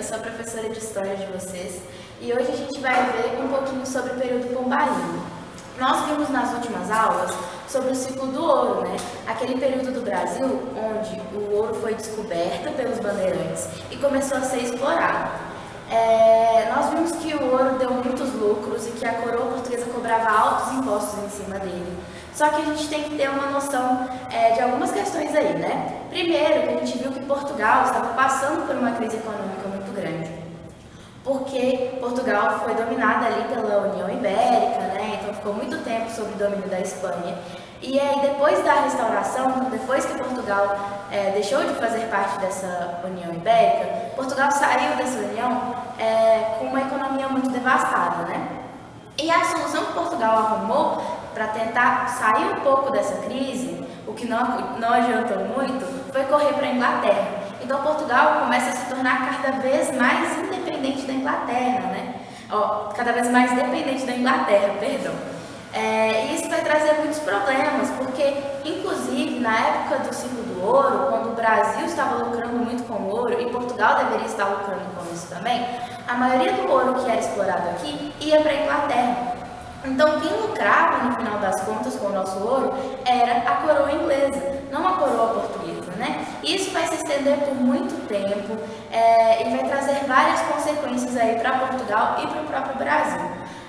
eu sou a professora de História de vocês e hoje a gente vai ver um pouquinho sobre o período pombalino. Nós vimos nas últimas aulas sobre o ciclo do ouro, né? Aquele período do Brasil onde o ouro foi descoberto pelos bandeirantes e começou a ser explorado. Nós vimos que o ouro deu muitos lucros e que a coroa portuguesa cobrava altos impostos em cima dele. Só que a gente tem que ter uma noção de algumas questões aí, né? Primeiro, que a gente viu que Portugal estava passando por uma crise econômica muito grande, porque Portugal foi dominada ali pela União Ibérica, né? Então ficou muito tempo sob o domínio da Espanha. E aí, depois da restauração, depois que Portugal deixou de fazer parte dessa União Ibérica, Portugal saiu dessa união com uma economia muito devastada, né? E a solução que Portugal arrumou para tentar sair um pouco dessa crise, o que não adiantou muito, foi correr para a Inglaterra. Então Portugal começa a se tornar cada vez mais independente da Inglaterra, né? Cada vez mais dependente da Inglaterra, perdão. E isso vai trazer muitos problemas, porque, inclusive, na época do ciclo do ouro, quando o Brasil estava lucrando muito com o ouro, e Portugal deveria estar lucrando com isso também, a maioria do ouro que era explorado aqui ia para a Inglaterra. Então, quem lucrava, no final das contas, com o nosso ouro, era a coroa inglesa, não a coroa portuguesa, né? Isso vai se estender por muito tempo e vai trazer várias consequências aí para Portugal e para o próprio Brasil.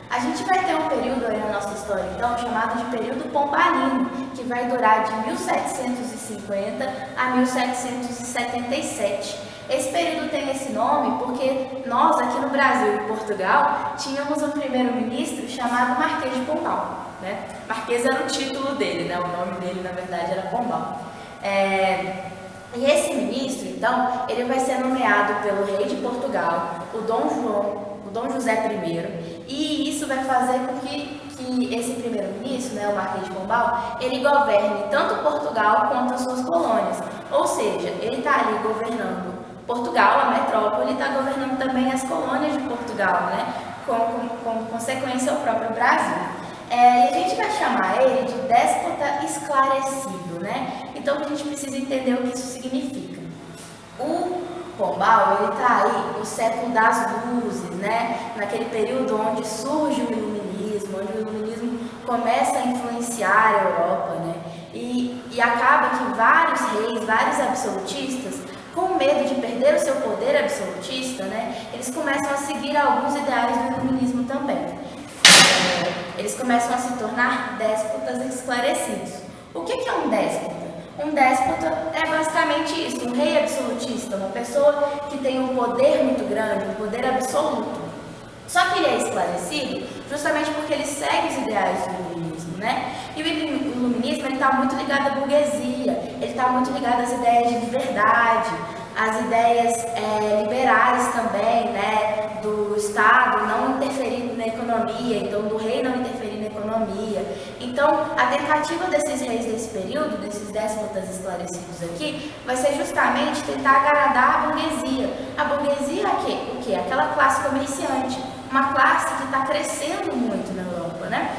A gente vai ter um período aí na nossa história, então, chamado de período pombalino, que vai durar de 1750 a 1777. Esse período tem esse nome porque nós, aqui no Brasil e Portugal, tínhamos um primeiro-ministro chamado Marquês de Pombal, né? Marquês era o título dele, né? O nome dele, na verdade, era Pombal. E esse ministro, então, ele vai ser nomeado pelo rei de Portugal, o Dom José I, e isso vai fazer com que esse primeiro-ministro, né, o Marquês de Pombal, ele governe tanto Portugal quanto as suas colônias. Ou seja, ele está ali governando Portugal, a metrópole, está governando também as colônias de Portugal, né, com consequência o próprio Brasil. E a gente vai chamar ele de déspota esclarecido, né? Então a gente precisa entender o que isso significa. O Pombal, ele está aí no século das luzes, né? Naquele período onde surge o iluminismo, onde o iluminismo começa a influenciar a Europa, né? E acaba que vários reis, vários absolutistas, com medo de perder o seu poder absolutista, né? Eles começam a seguir alguns ideais do iluminismo também. Eles começam a se tornar déspotas esclarecidos. O que é um déspota? Um déspota é basicamente isso, um rei absolutista, uma pessoa que tem um poder muito grande, um poder absoluto. Só que ele é esclarecido justamente porque ele segue os ideais do iluminismo, né? E o iluminismo está muito ligado à burguesia, ele está muito ligado às ideias de liberdade, às ideias liberais também, né? Do Estado não interferir na economia, então do rei não interferir na economia. Então, a tentativa desses reis desse período, desses déspotas esclarecidos aqui, vai ser justamente tentar agradar a burguesia. A burguesia é o quê? Aquela classe comerciante, uma classe que está crescendo muito na Europa, né?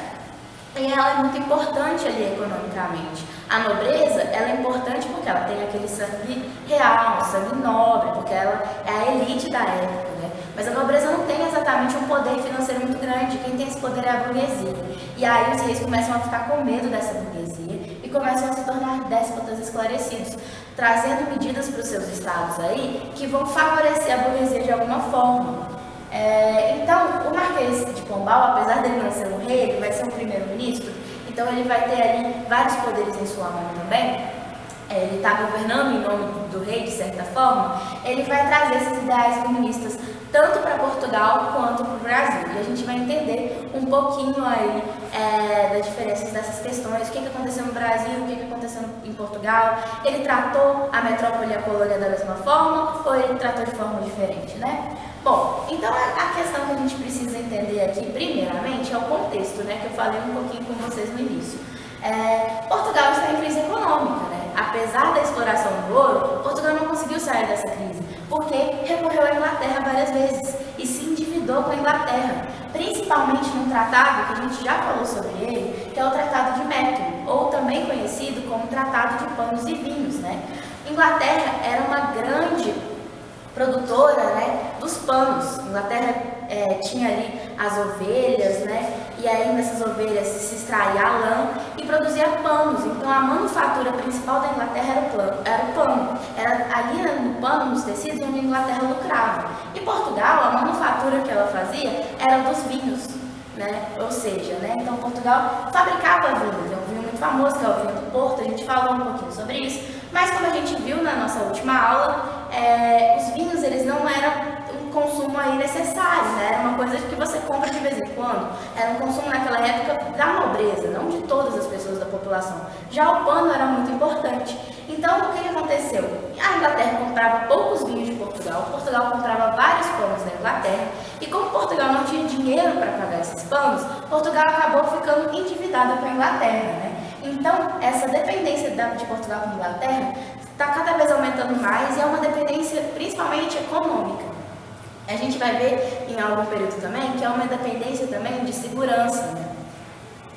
E ela é muito importante ali economicamente. A nobreza, ela é importante porque ela tem aquele sangue real, um sangue nobre, porque ela é a elite da época, né? Mas a nobreza não tem exatamente um poder financeiro muito grande, quem tem esse poder é a burguesia. E aí os reis começam a ficar com medo dessa burguesia e começam a se tornar déspotas esclarecidos, trazendo medidas para os seus estados aí que vão favorecer a burguesia de alguma forma. Então, o Marquês de Pombal, apesar dele não ser um rei, ele vai ser um primeiro-ministro, então ele vai ter ali vários poderes em sua mão também. Ele está governando em nome do rei, de certa forma. Ele vai trazer esses ideais iluministas tanto para Portugal quanto para o Brasil. E a gente vai entender um pouquinho aí das diferenças dessas questões, o que aconteceu no Brasil, o que aconteceu em Portugal. Ele tratou a metrópole e a colônia da mesma forma ou ele tratou de forma diferente, né? Bom, então a questão que a gente precisa entender aqui, primeiramente, é o contexto, né? Que eu falei um pouquinho com vocês no início. Portugal está em crise econômica, né? Apesar da exploração do ouro, Portugal não conseguiu sair dessa crise, porque recorreu à Inglaterra várias vezes e se endividou com a Inglaterra, principalmente num tratado que a gente já falou sobre ele, que é o Tratado de Methuen, ou também conhecido como Tratado de Panos e Vinhos, né? Inglaterra era uma grande produtora, né, dos panos. A Inglaterra tinha ali as ovelhas, né? E aí nessas ovelhas se extraía a lã e produzia panos. Então a manufatura principal da Inglaterra era o pano. Era ali no pano, nos tecidos, onde a Inglaterra lucrava. E Portugal, a manufatura que ela fazia era dos vinhos, né? Ou seja, né? Então Portugal fabricava vinho. Tem um vinho muito famoso que é o vinho do Porto. A gente falou um pouquinho sobre isso. Mas como a gente viu na nossa última aula, os vinhos eles não eram consumo aí necessário, né? Era uma coisa que você compra de vez em quando. Era um consumo naquela época da nobreza, não de todas as pessoas da população. Já o pano era muito importante. Então, o que aconteceu? A Inglaterra comprava poucos vinhos de Portugal, Portugal comprava vários panos da Inglaterra, e como Portugal não tinha dinheiro para pagar esses panos, Portugal acabou ficando endividada com a Inglaterra, né? Então, essa dependência de Portugal com a Inglaterra está cada vez aumentando mais e é uma dependência principalmente econômica. A gente vai ver em algum período também que é uma dependência também de segurança, né?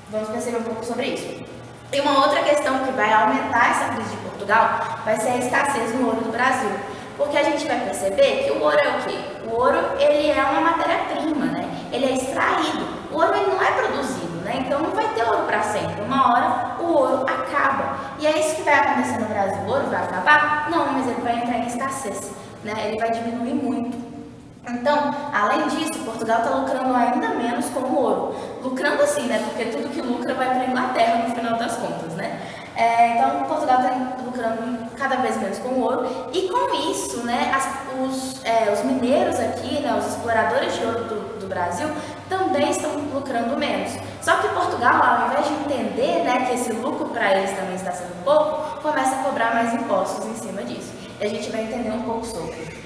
Vamos perceber um pouco sobre isso. E uma outra questão que vai aumentar essa crise de Portugal vai ser a escassez do ouro do Brasil. Porque a gente vai perceber que o ouro é o quê? O ouro, ele é uma matéria-prima, né? Ele é extraído. O ouro, ele não é produzido, né? Então não vai ter ouro para sempre. Uma hora o ouro acaba. E é isso que vai acontecer no Brasil. O ouro vai acabar? Não, mas ele vai entrar em escassez, né? Ele vai diminuir muito. Então, além disso, Portugal está lucrando ainda menos com o ouro. Lucrando assim, né? Porque tudo que lucra vai para a Inglaterra no final das contas, né? Então, Portugal está lucrando cada vez menos com o ouro. E com isso, né, os mineiros aqui, né, os exploradores de ouro do Brasil, também estão lucrando menos. Só que Portugal, ao invés de entender, né, que esse lucro para eles também está sendo pouco, começa a cobrar mais impostos em cima disso. E a gente vai entender um pouco sobre.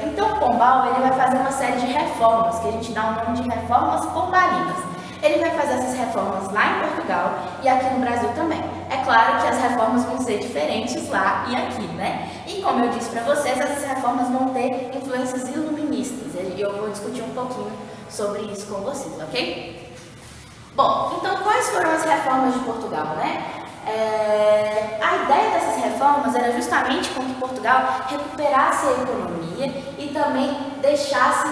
Então o Pombal ele vai fazer uma série de reformas, que a gente dá o nome de reformas pombalinas. Ele vai fazer essas reformas lá em Portugal e aqui no Brasil também. É claro que as reformas vão ser diferentes lá e aqui, né? E como eu disse para vocês, essas reformas vão ter influências iluministas. E eu vou discutir um pouquinho sobre isso com vocês, ok? Bom, então quais foram as reformas de Portugal, né? A ideia dessas reformas era justamente com que Portugal recuperasse a economia e também deixasse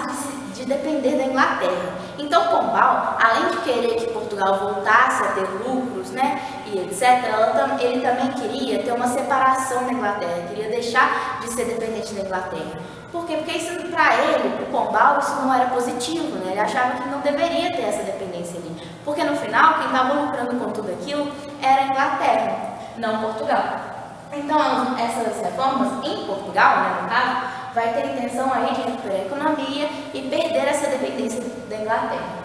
de depender da Inglaterra. Então Pombal, além de querer que Portugal voltasse a ter lucros, né, e etc., ele também queria ter uma separação da Inglaterra, queria deixar de ser dependente da Inglaterra. Por quê? Porque isso para ele, para o Pombal, isso não era positivo, né? Ele achava que não deveria ter essa dependência ali. Porque no final, quem estava lucrando com tudo aquilo era a Inglaterra, não Portugal. Então, essas reformas em Portugal, né, no caso, vai ter a intenção aí de recuperar a economia e perder essa dependência da Inglaterra.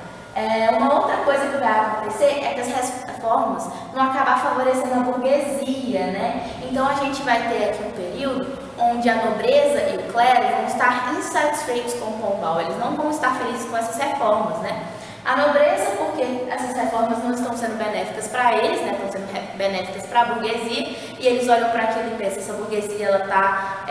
Uma outra coisa que vai acontecer é que as reformas vão acabar favorecendo a burguesia, né? Então a gente vai ter aqui um período onde a nobreza e o clero vão estar insatisfeitos com o Pombal, eles não vão estar felizes com essas reformas, né? A nobreza, porque essas reformas não estão sendo benéficas para eles, né? Estão sendo benéficas para a burguesia, e eles olham para aquilo e pensam, essa burguesia ela está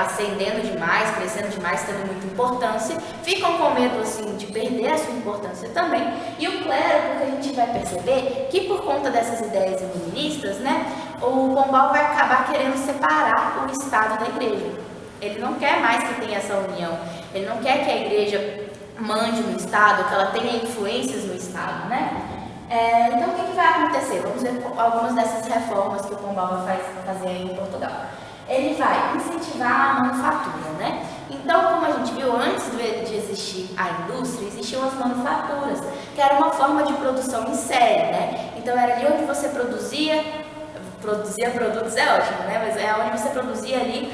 ascendendo demais, crescendo demais, tendo muita importância, ficam com medo assim de perder a sua importância também, e o clero, porque a gente vai perceber que por conta dessas ideias iluministas, né, o Pombal vai acabar querendo separar o Estado da Igreja. Ele não quer mais que tenha essa união, ele não quer que a Igreja mande no Estado, que ela tenha influências no Estado, né? Então, o que vai acontecer? Vamos ver algumas dessas reformas que o Pombal vai fazer aí em Portugal. Ele vai incentivar a manufatura, né? Então, como a gente viu, antes de existir a indústria, existiam as manufaturas, que era uma forma de produção em série, né? Então, era ali onde você produzia produtos, é ótimo, né? Mas é onde você produzia ali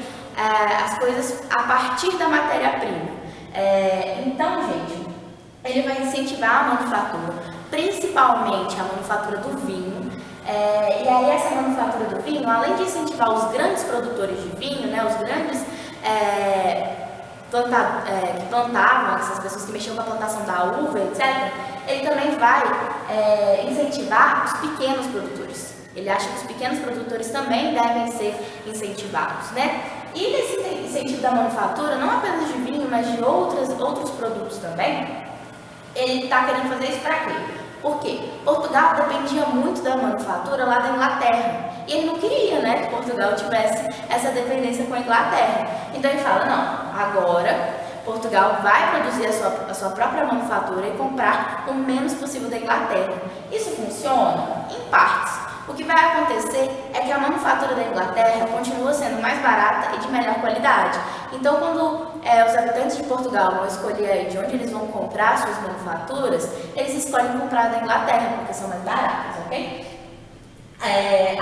as coisas a partir da matéria-prima. Então, gente, ele vai incentivar a manufatura, principalmente a manufatura do vinho. E aí essa manufatura do vinho, além de incentivar os grandes produtores de vinho, né, os grandes que plantavam, essas pessoas que mexiam com a plantação da uva, etc., ele também vai incentivar os pequenos produtores. Ele acha que os pequenos produtores também devem ser incentivados, né? E nesse incentivo da manufatura, não apenas de vinho, mas de outros produtos também, ele está querendo fazer isso para quê? Por quê? Portugal dependia muito da manufatura lá da Inglaterra. E ele não queria, né, que Portugal tivesse essa dependência com a Inglaterra. Então ele fala, não, Agora, Portugal vai produzir a sua própria manufatura e comprar o menos possível da Inglaterra. Isso funciona? Em partes. O que vai acontecer é que a manufatura da Inglaterra continua sendo mais barata e de melhor qualidade. Então, quando os habitantes de Portugal vão escolher aí de onde eles vão comprar suas manufaturas, eles escolhem comprar da Inglaterra, porque são mais baratas, ok?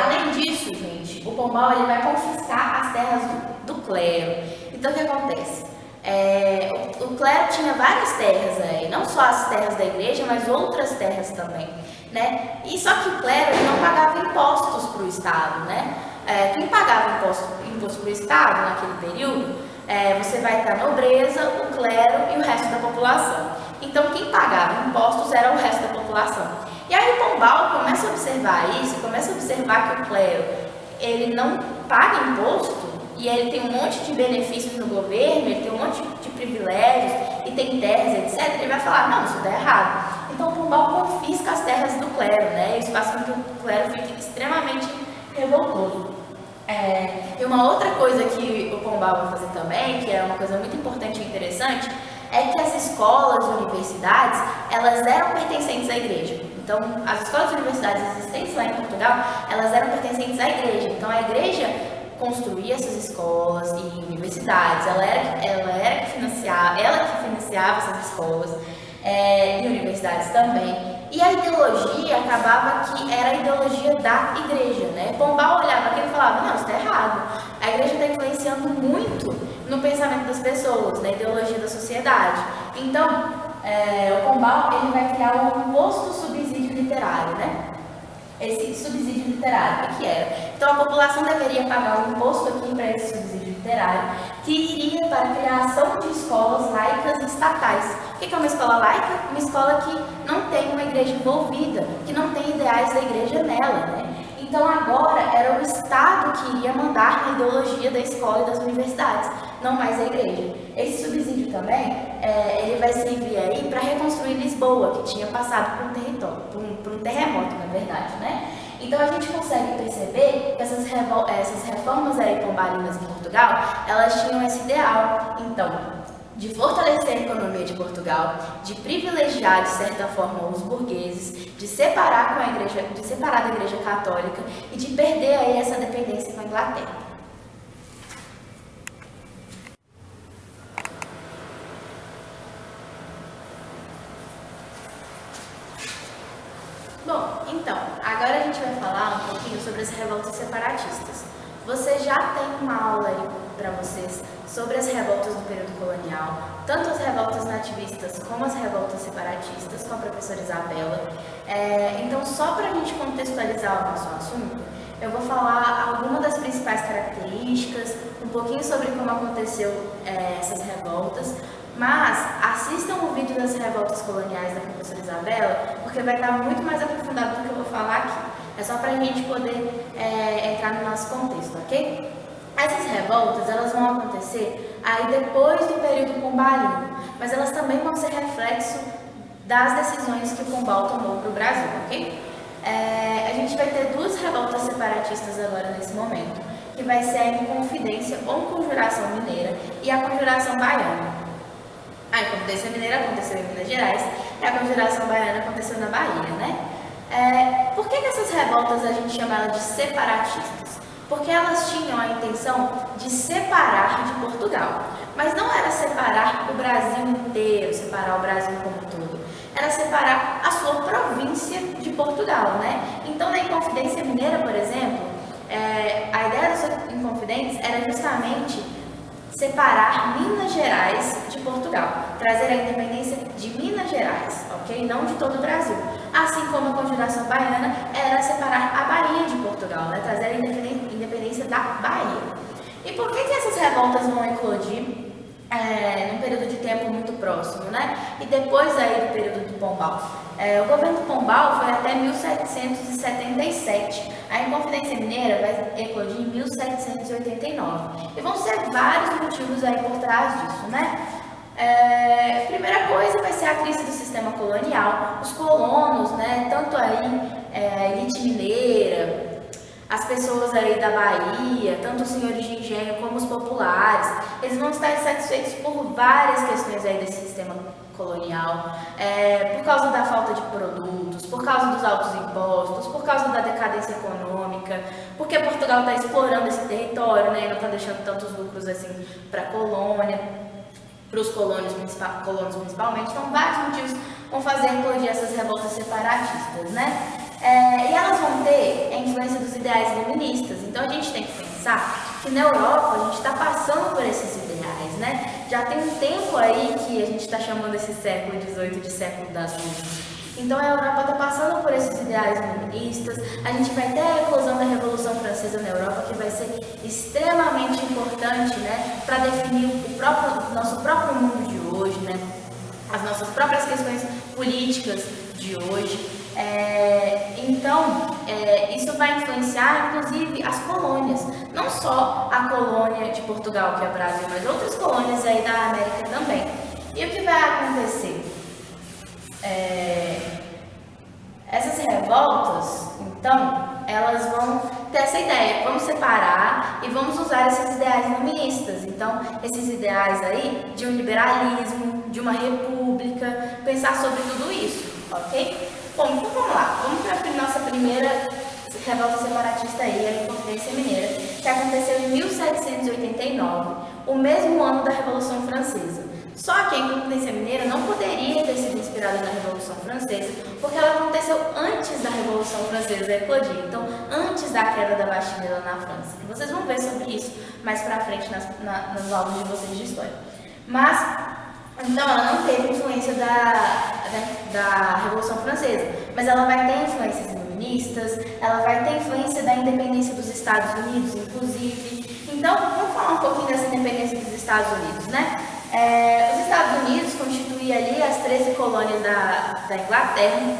Além disso, gente, o Pombal ele vai confiscar as terras do clero. Então, o que acontece? O clero tinha várias terras aí, não só as terras da igreja, mas outras terras também, né? E só que o clero ele não pagava impostos para o Estado, né? Quem pagava imposto para o Estado naquele período, você vai estar a nobreza, o clero e o resto da população. Então, quem pagava impostos era o resto da população. E aí o Pombal começa a observar isso, começa a observar que o clero ele não paga imposto e ele tem um monte de benefícios no governo, ele tem um monte de privilégios e tem terras, etc. Ele vai falar, não, isso está errado. Então o Pombal confisca as terras do clero, né? Isso faz com que o clero fique extremamente revoltoso. E uma outra coisa que o Pombal vai fazer também, que é uma coisa muito importante e interessante, é que as escolas e universidades, elas eram pertencentes à igreja. Então, as escolas e universidades existentes lá em Portugal, elas eram pertencentes à igreja. Então, a igreja construía essas escolas e universidades, ela que financiava essas escolas e universidades também. E a ideologia acabava que era a ideologia da igreja, né? Pombal olhava aquilo e falava, não, isso está errado. A igreja está influenciando muito no pensamento das pessoas, na ideologia da sociedade. Então, o Pombal ele vai criar um imposto subsídio literário, né? Esse subsídio literário, o que era? Então, a população deveria pagar um imposto aqui para esse subsídio literário, que iria para a criação de escolas laicas estatais. O que é uma escola laica? Uma escola que não tem uma igreja envolvida, que não tem ideais da igreja nela, né? Então, agora era o Estado que iria mandar a ideologia da escola e das universidades, não mais a igreja. Esse subsídio também, ele vai servir aí para reconstruir Lisboa, que tinha passado por um terremoto, na verdade, né? Então, a gente consegue perceber que essas reformas aí pombalinas em Portugal, elas tinham esse ideal, então, de fortalecer a economia de Portugal, de privilegiar, de certa forma, os burgueses, de separar da igreja católica e de perder aí essa dependência com a Inglaterra. Bom, então, agora a gente vai falar um pouquinho sobre as revoltas separatistas. Você já tem uma aula aí para vocês sobre as revoltas do período colonial, tanto as revoltas nativistas como as revoltas separatistas, com a professora Isabela. Então, só para a gente contextualizar o nosso assunto, eu vou falar algumas das principais características, um pouquinho sobre como aconteceu essas revoltas, mas assistam o vídeo das revoltas coloniais da professora Isabela, porque vai estar muito mais aprofundado do que eu vou falar aqui. É só para a gente poder entrar no nosso contexto, ok? Essas revoltas, elas vão acontecer aí depois do período pombalino, mas elas também vão ser reflexo das decisões que o Pombal tomou para o Brasil, ok? A gente vai ter duas revoltas separatistas agora nesse momento, que vai ser a Inconfidência ou Conjuração Mineira e a Conjuração Baiana. A Inconfidência Mineira aconteceu em Minas Gerais e a Conjuração Baiana aconteceu na Bahia, né? Por que essas revoltas a gente chama elas de separatistas? Porque elas tinham a intenção de separar de Portugal, mas não era separar o Brasil inteiro, separar o Brasil como um todo, era separar a sua província de Portugal, né? Então, na Inconfidência Mineira, por exemplo, a ideia dos Inconfidentes era justamente separar Minas Gerais de Portugal, trazer a independência de Minas Gerais, ok? Não de todo o Brasil. Assim como a Conjuração Baiana era separar a Bahia de Portugal, né? Trazer a independência da Bahia. E por que essas revoltas vão eclodir num período de tempo muito próximo, né? E depois aí do período do Pombal? O governo do Pombal foi até 1777. A Inconfidência Mineira vai eclodir em 1789. E vão ser vários motivos aí por trás disso, né? Primeira coisa vai ser a crise do sistema colonial. Os colonos, né? Tanto aí a elite mineira, as pessoas aí da Bahia, tanto os senhores de engenho como os populares, eles vão estar insatisfeitos por várias questões aí desse sistema colonial, por causa da falta de produtos, por causa dos altos impostos, por causa da decadência econômica, porque Portugal está explorando esse território, né, e não está deixando tantos lucros assim para a colônia, para os colonos principalmente. Então, vários motivos vão fazer eclodir essas revoltas separatistas, né? E elas vão ter a influência dos ideais iluministas. Então, a gente tem que pensar que na Europa a gente está passando por esses ideais, né? Já tem um tempo aí que a gente está chamando esse século XVIII de século das luzes. Então a Europa está passando por esses ideais iluministas, a gente vai ter a eclosão da Revolução Francesa na Europa, que vai ser extremamente importante, né, para definir o nosso próprio mundo de hoje, né, as nossas próprias questões políticas de hoje. Isso vai influenciar, inclusive, as colônias, não só a colônia de Portugal, que é o Brasil, mas outras colônias aí da América também. E o que vai acontecer? Essas revoltas, então, elas vão ter essa ideia, vamos separar e vamos usar esses ideais iluministas. Então, esses ideais aí de um liberalismo, de uma república, pensar sobre tudo isso, ok? Bom, então vamos lá, vamos para a nossa primeira revolta separatista aí, a Inconfidência Mineira, que aconteceu em 1789, o mesmo ano da Revolução Francesa. Só que a Inconfidência Mineira não poderia ter sido inspirada na Revolução Francesa, porque ela aconteceu antes da Revolução Francesa eclodir, então antes da queda da Bastilha lá na França. E vocês vão ver sobre isso mais pra frente nas aulas de vocês de história. Mas, então ela não teve influência da Revolução Francesa, mas ela vai ter influências iluministas, ela vai ter influência da independência dos Estados Unidos, inclusive. Então, vamos falar um pouquinho dessa independência dos Estados Unidos, né? Os Estados Unidos constituíam ali as 13 colônias da Inglaterra,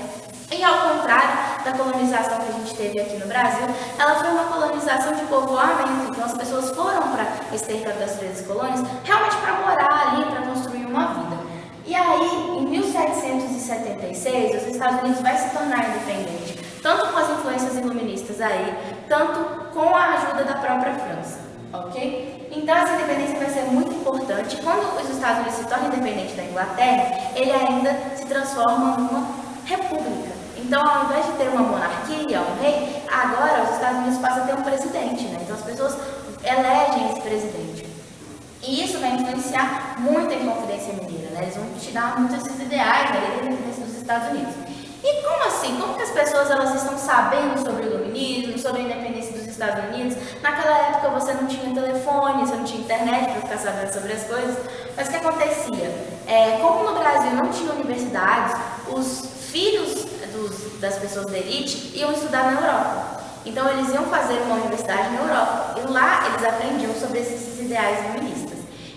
e ao contrário da colonização que a gente teve aqui no Brasil, ela foi uma colonização de povoamento. Então as pessoas foram para esse território das 13 colônias realmente para morar ali, para construir uma vida. E aí, em 1776, os Estados Unidos vai se tornar independente, tanto com as influências iluministas aí, tanto com a ajuda da própria França, ok? Então essa independência vai ser muito importante. Quando os Estados Unidos se tornam independentes da Inglaterra, ele ainda se transforma numa república. Então, ao invés de ter uma monarquia, um rei, agora os Estados Unidos passam a ter um presidente, né? Então as pessoas elegem esse presidente. E isso vai influenciar muito a Inconfidência Mineira, né? Eles vão te dar muitos esses ideais da independência dos Estados Unidos. E como assim? Como que as pessoas elas estão sabendo sobre o iluminismo, sobre a independência dos Estados Unidos? Naquela época você não tinha telefone, você não tinha internet para ficar sabendo sobre as coisas. Mas o que acontecia? Como no Brasil não tinha universidades, os filhos das pessoas da elite iam estudar na Europa. Então eles iam fazer uma universidade na Europa. E lá eles aprendiam sobre esses ideais iluministas.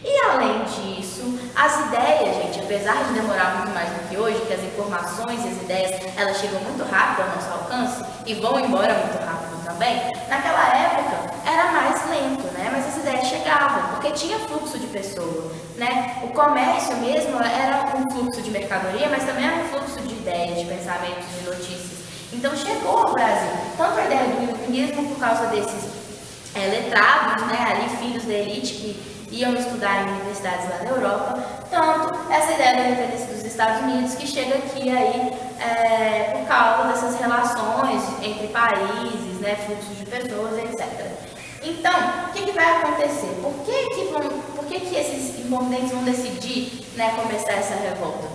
E além disso, as ideias, gente, apesar de demorar muito mais do que hoje, que as informações e as ideias, elas chegam muito rápido ao nosso alcance e vão embora muito rápido também, naquela época era mais lento, né? Mas as ideias chegavam, porque tinha fluxo de pessoa, né? O comércio mesmo era um fluxo de mercadoria, mas também era um fluxo de ideias, de pensamentos, de notícias. Então chegou ao Brasil, tanto a ideia do iluminismo por causa desses letrados, né? Ali filhos da elite que iam estudar em universidades lá na Europa, tanto essa ideia da independência dos Estados Unidos que chega aqui aí por causa dessas relações entre países, né, fluxos de pessoas, etc. Então, o que vai acontecer? Por que esses inconfidentes vão decidir, né, começar essa revolta?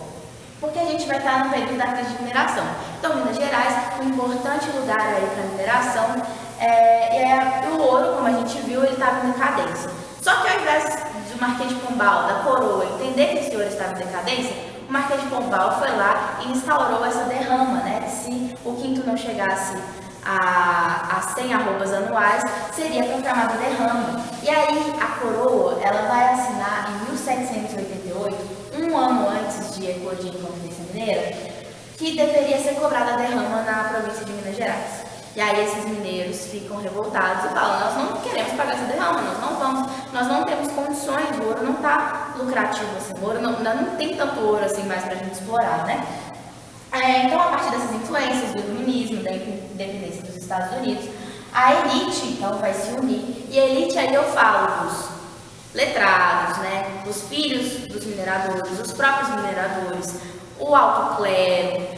Porque a gente vai estar no período da crise de mineração. Então, Minas Gerais, um importante lugar aí para mineração, e o ouro, como a gente viu, ele estava em decadência. Só que ao invés do Marquês de Pombal, da coroa, entender que esse ouro estava em decadência, o Marquês de Pombal foi lá e instaurou essa derrama, né? Se o quinto não chegasse a 100 arrobas anuais, seria proclamada derrama. E aí a coroa, ela vai assinar em 1788, um ano antes de eclodir a Inconfidência Mineira, que deveria ser cobrada a derrama na província de Minas Gerais. E aí esses mineiros ficam revoltados e falam, nós não queremos pagar essa derrama, nós não temos condições, o ouro não está lucrativo assim, o ouro não tem tanto ouro assim mais para a gente explorar, né? Então, a partir dessas influências do iluminismo, da independência dos Estados Unidos, A elite, então, vai se unir. E a elite aí eu falo dos letrados, né? Os filhos dos mineradores, os próprios mineradores, o alto clero,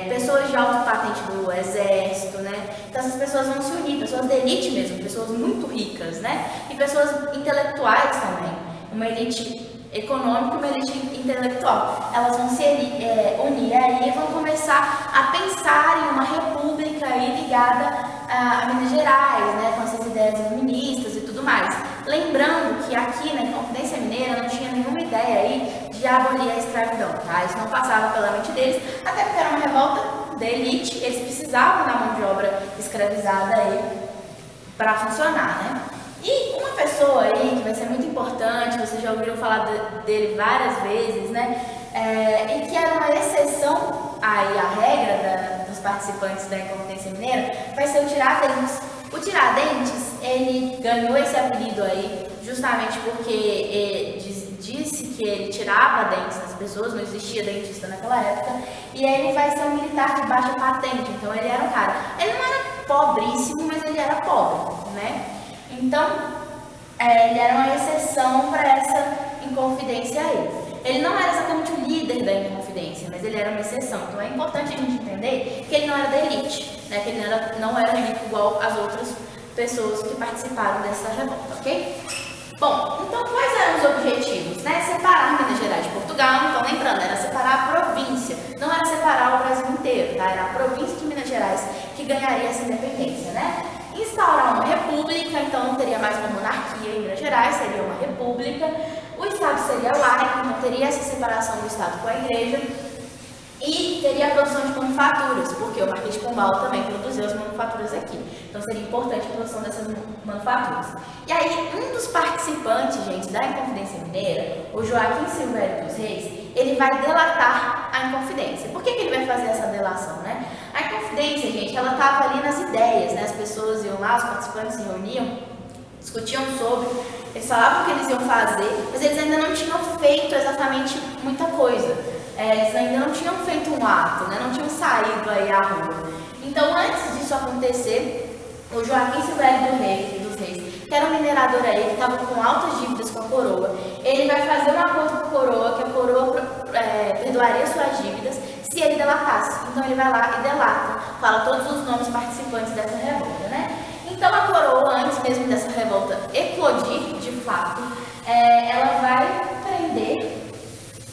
pessoas de alta patente do exército, né? Então essas pessoas vão se unir, pessoas da elite mesmo, pessoas muito ricas, né? E pessoas intelectuais também, uma elite econômica e uma elite intelectual. Elas vão se unir aí e vão começar a pensar em uma república aí ligada a Minas Gerais, né? Com essas ideias iluministas e tudo mais. Lembrando que aqui na Inconfidência Mineira não tinha nenhuma ideia aí de abolir a escravidão, tá? Isso não passava pela mente deles, até porque era uma revolta da elite, eles precisavam da mão de obra escravizada aí para funcionar, né? E uma pessoa aí que vai ser muito importante, vocês já ouviram falar dele várias vezes, né? E que era uma exceção aí à regra dos participantes da Inconfidência Mineira, vai ser o Tiradentes. O Tiradentes, ele ganhou esse apelido aí justamente porque disse que ele tirava dentes das pessoas, não existia dentista naquela época, e ele vai ser um militar de baixa patente, então ele era um cara, ele não era pobríssimo, mas ele era pobre, né? Então, ele era uma exceção para essa Inconfidência aí. Ele não era exatamente o líder da Inconfidência, mas ele era uma exceção. Então é importante a gente entender que ele não era da elite, né? Que ele não era rico igual as outras pessoas que participaram dessa revolta, ok? Bom, então quais eram os objetivos, né? Separar Minas Gerais de Portugal, então lembrando, era separar a província, não era separar o Brasil inteiro, tá? Era a província de Minas Gerais que ganharia essa independência, né? Instaurar uma república, então não teria mais uma monarquia em Minas Gerais, seria uma república. O Estado seria laico, então teria essa separação do Estado com a Igreja. E teria a produção de manufaturas, porque o Marquês de Pombal também produziu as manufaturas aqui. Então seria importante a produção dessas manufaturas. E aí, um dos participantes, gente, da Inconfidência Mineira, o Joaquim Silvério dos Reis, ele vai delatar a Inconfidência. Por que ele vai fazer essa delação, né? A Inconfidência, gente, ela estava ali nas ideias, né? As pessoas iam lá, os participantes se reuniam, discutiam sobre, eles falavam o que eles iam fazer, mas eles ainda não tinham feito exatamente muita coisa. Eles ainda não tinham feito um ato, né? Não tinham saído aí à rua. Então, antes disso acontecer, o Joaquim Silvério dos Reis, que era um minerador aí, que estava com altas dívidas com a coroa, ele vai fazer um acordo com a coroa, que a coroa perdoaria suas dívidas se ele delatasse. Então, ele vai lá e delata, fala todos os nomes participantes dessa revolta, né? Então, a coroa, antes mesmo dessa revolta eclodir, de fato, ela vai prender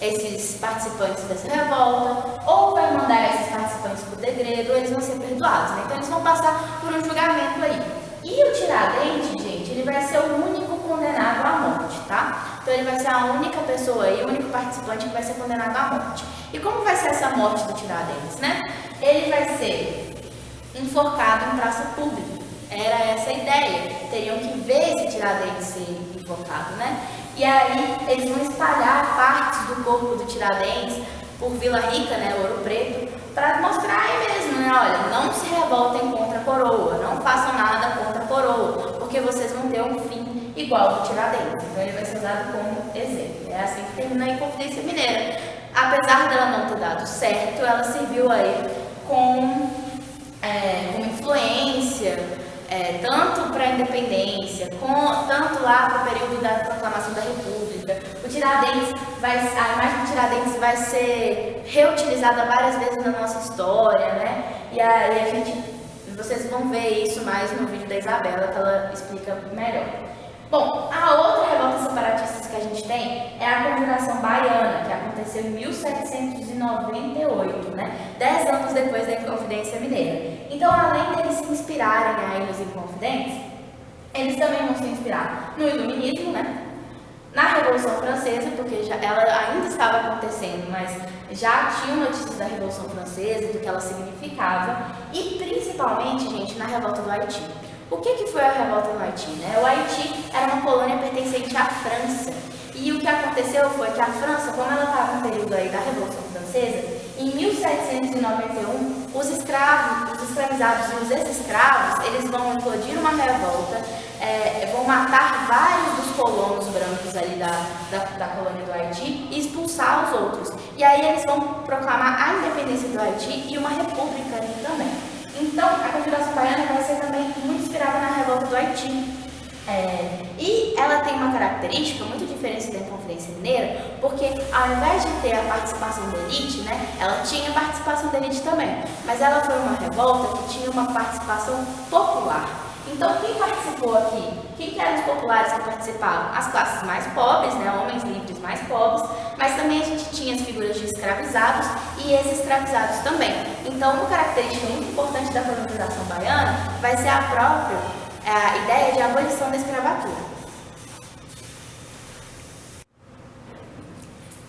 esses participantes dessa revolta, ou vai mandar esses participantes para o degredo, ou eles vão ser perdoados, né? Então eles vão passar por um julgamento aí. E o Tiradentes, gente, ele vai ser o único condenado à morte, tá? Então ele vai ser a única pessoa aí, o único participante que vai ser condenado à morte. E como vai ser essa morte do Tiradentes, né? Ele vai ser enforcado em praça pública. Era essa a ideia. Teriam que ver esse Tiradentes ser enforcado, né? E aí eles vão espalhar partes do corpo do Tiradentes por Vila Rica, né, Ouro Preto, para mostrar aí mesmo, né, olha, não se revoltem contra a coroa, não façam nada contra a coroa, porque vocês vão ter um fim igual ao do Tiradentes. Então ele vai ser usado como exemplo. É assim que termina a Inconfidência Mineira. Apesar dela não ter dado certo, ela serviu aí como influência, tanto para a independência, tanto lá para o período da proclamação da República. A imagem do Tiradentes vai ser reutilizada várias vezes na nossa história, né? E aí vocês vão ver isso mais no vídeo da Isabela, que ela explica melhor. Bom, a outra revolta separatista que a gente tem é a Conjuração Baiana, que aconteceu em 1798, né? 10 anos depois da Inconfidência Mineira. Então, além deles se inspirarem aí nos Inconfidentes, eles também vão se inspirar no Iluminismo, né? Na Revolução Francesa, porque ela ainda estava acontecendo, mas já tinha notícias da Revolução Francesa, do que ela significava, e principalmente, gente, na Revolta do Haiti. O que foi a revolta no Haiti, né? O Haiti era uma colônia pertencente à França. E o que aconteceu foi que a França, como ela estava no período aí da Revolução Francesa, em 1791, os escravizados e os ex-escravos, eles vão eclodir uma revolta, vão matar vários dos colonos brancos ali da colônia do Haiti e expulsar os outros. E aí eles vão proclamar a independência do Haiti e uma república ali também. Então, a Conjuração Baiana vai ser também muito Haiti. E ela tem uma característica muito diferente da Inconfidência Mineira, porque ao invés de ter a participação da elite, né, ela tinha a participação da elite também, mas ela foi uma revolta que tinha uma participação popular. Então, quem participou aqui? Quem eram os populares que participavam? As classes mais pobres, né, homens livres mais pobres, mas também a gente tinha as figuras de escravizados e ex-escravizados também. Então, uma característica muito importante da colonização baiana vai ser a ideia de abolição da escravatura.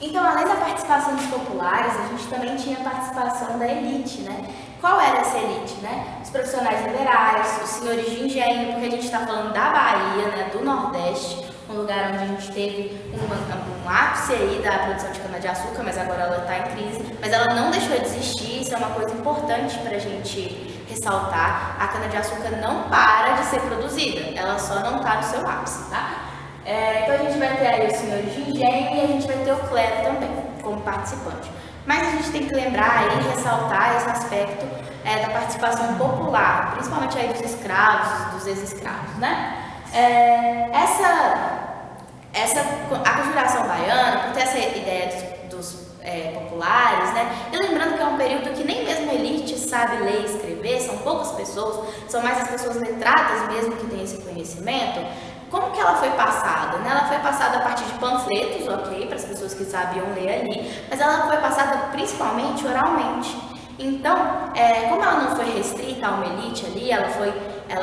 Então, além da participação dos populares, a gente também tinha a participação da elite, né? Qual era essa elite, né? Os profissionais liberais, os senhores de engenho, porque a gente está falando da Bahia, né, do Nordeste, um lugar onde a gente teve um ápice aí da produção de cana-de-açúcar, mas agora ela está em crise, mas ela não deixou de existir, isso é uma coisa importante para a gente ressaltar. A cana-de-açúcar não para de ser produzida, ela só não está no seu ápice, tá? Então a gente vai ter aí os senhores de engenho e a gente vai ter o clero também, como participante. Mas a gente tem que lembrar e ressaltar esse aspecto da participação popular, principalmente aí dos escravos, dos ex-escravos, né? A conjuração baiana, por ter essa ideia dos populares, né? E lembrando que é um período que nem mesmo a elite sabe ler e escrever, são poucas pessoas, são mais as pessoas letradas mesmo que têm esse conhecimento. Como que ela foi passada? Né? Ela foi passada a partir de panfletos, ok, para as pessoas que sabiam ler ali, mas ela foi passada principalmente oralmente. Então, como ela não foi restrita a uma elite ali, ela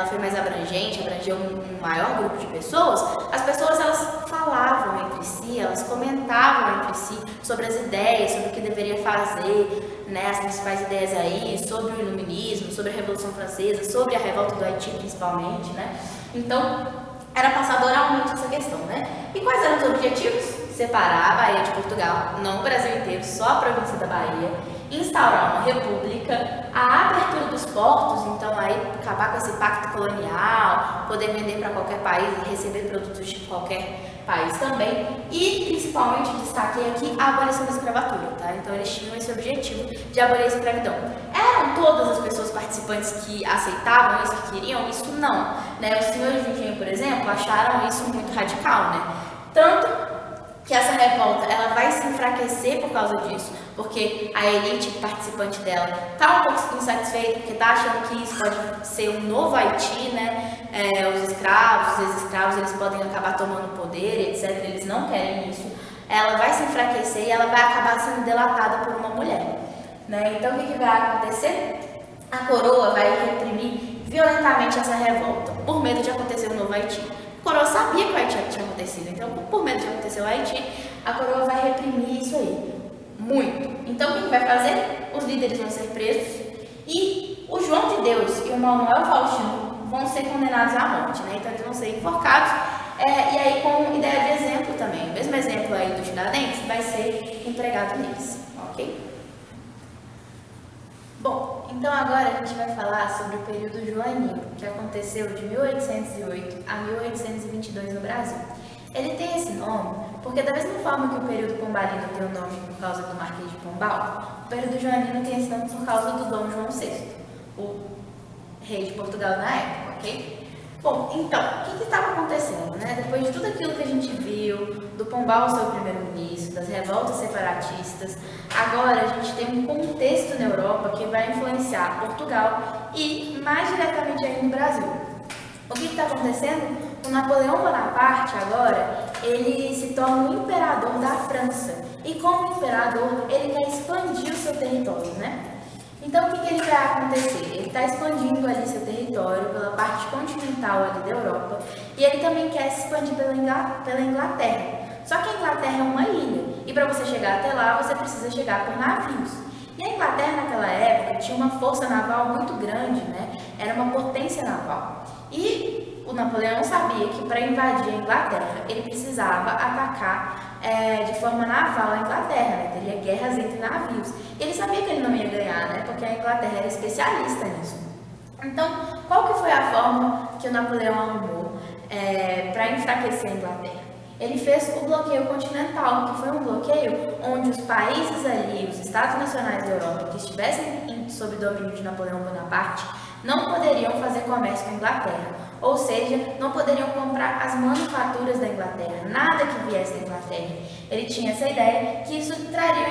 foi mais abrangente, abrangeu um maior grupo de pessoas, as pessoas elas falavam entre si, elas comentavam entre si sobre as ideias, sobre o que deveria fazer, né, as principais ideias aí, sobre o iluminismo, sobre a Revolução Francesa, sobre a revolta do Haiti principalmente, né? Então, era passado oralmente essa questão, né? E quais eram os objetivos? Separar a Bahia de Portugal, não o Brasil inteiro, só a província da Bahia, instaurar uma república, a abertura dos portos, então aí acabar com esse pacto colonial, poder vender para qualquer país e receber produtos de qualquer país também, e principalmente destaquei aqui a abolição da escravatura, tá? Então eles tinham esse objetivo de abolir a escravidão. Eram todas as pessoas participantes que aceitavam isso, que queriam isso? Não, né? Os senhores de engenho, por exemplo, acharam isso muito radical, né? Tanto que essa revolta ela vai se enfraquecer por causa disso, porque a elite participante dela está um pouco insatisfeita, porque está achando que isso pode ser um novo Haiti, né? Os escravos, os ex-escravos, eles podem acabar tomando poder, etc. Eles não querem isso. Ela vai se enfraquecer e ela vai acabar sendo delatada por uma mulher, né? Então, o que vai acontecer? A coroa vai reprimir violentamente essa revolta, por medo de acontecer um novo Haiti. A coroa sabia que o Haiti tinha acontecido, então, por medo de acontecer o Haiti, a coroa vai reprimir isso aí, muito. Então, o que vai fazer? Os líderes vão ser presos e o João de Deus e o Manuel Faustino vão ser condenados à morte, né? Então, eles vão ser enforcados e aí com ideia de exemplo também. O mesmo exemplo aí dos Tiradentes vai ser empregado neles, ok? Bom, então agora a gente vai falar sobre o período joanino, que aconteceu de 1808 a 1822 no Brasil. Ele tem esse nome porque, da mesma forma que o período pombalino tem o nome por causa do Marquês de Pombal, o período joanino tem esse nome por causa do Dom João VI, o rei de Portugal na época, ok? Bom, então, o que estava acontecendo, né? Depois de tudo aquilo que a gente viu, do Pombal ser o primeiro-ministro, das revoltas separatistas, agora a gente tem um contexto na Europa que vai influenciar Portugal e mais diretamente aí no Brasil. O que está acontecendo? O Napoleão Bonaparte agora, ele se torna o imperador da França e como imperador ele quer expandir o seu território, né? Então, o que ele vai acontecer? Ele está expandindo ali seu território pela parte continental ali da Europa e ele também quer se expandir pela Inglaterra. Só que a Inglaterra é uma ilha e para você chegar até lá, você precisa chegar por navios. E a Inglaterra, naquela época, tinha uma força naval muito grande, né? Era uma potência naval. E o Napoleão sabia que para invadir a Inglaterra, ele precisava atacar de forma naval a Inglaterra, né? Teria guerras entre navios. E ele sabia que ele não ia ganhar, né? Porque a Inglaterra era especialista nisso. Então, qual que foi a forma que o Napoleão arrumou para enfraquecer a Inglaterra? Ele fez o bloqueio continental, que foi um bloqueio onde os países ali, os estados nacionais da Europa que estivessem sob domínio de Napoleão Bonaparte, não poderiam fazer comércio com a Inglaterra. ou seja, não poderiam comprar as manufaturas da Inglaterra, nada que viesse da Inglaterra. Ele tinha essa ideia que isso traria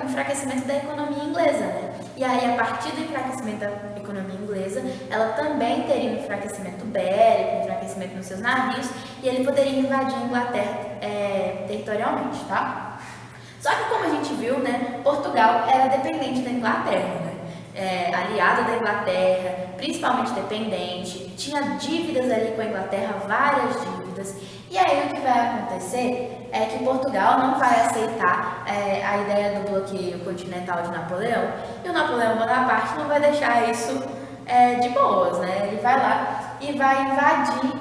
o enfraquecimento da economia inglesa, né? E aí, a partir do enfraquecimento da economia inglesa, ela também teria um enfraquecimento bélico, um enfraquecimento nos seus navios, e ele poderia invadir a Inglaterra territorialmente, tá? Só que, como a gente viu, né, Portugal era dependente da Inglaterra, né? Aliada da Inglaterra, principalmente dependente, tinha dívidas ali com a Inglaterra, várias dívidas. E aí o que vai acontecer é que Portugal não vai aceitar a ideia do bloqueio continental de Napoleão, e o Napoleão Bonaparte não vai deixar isso de boas, né? Ele vai lá e vai invadir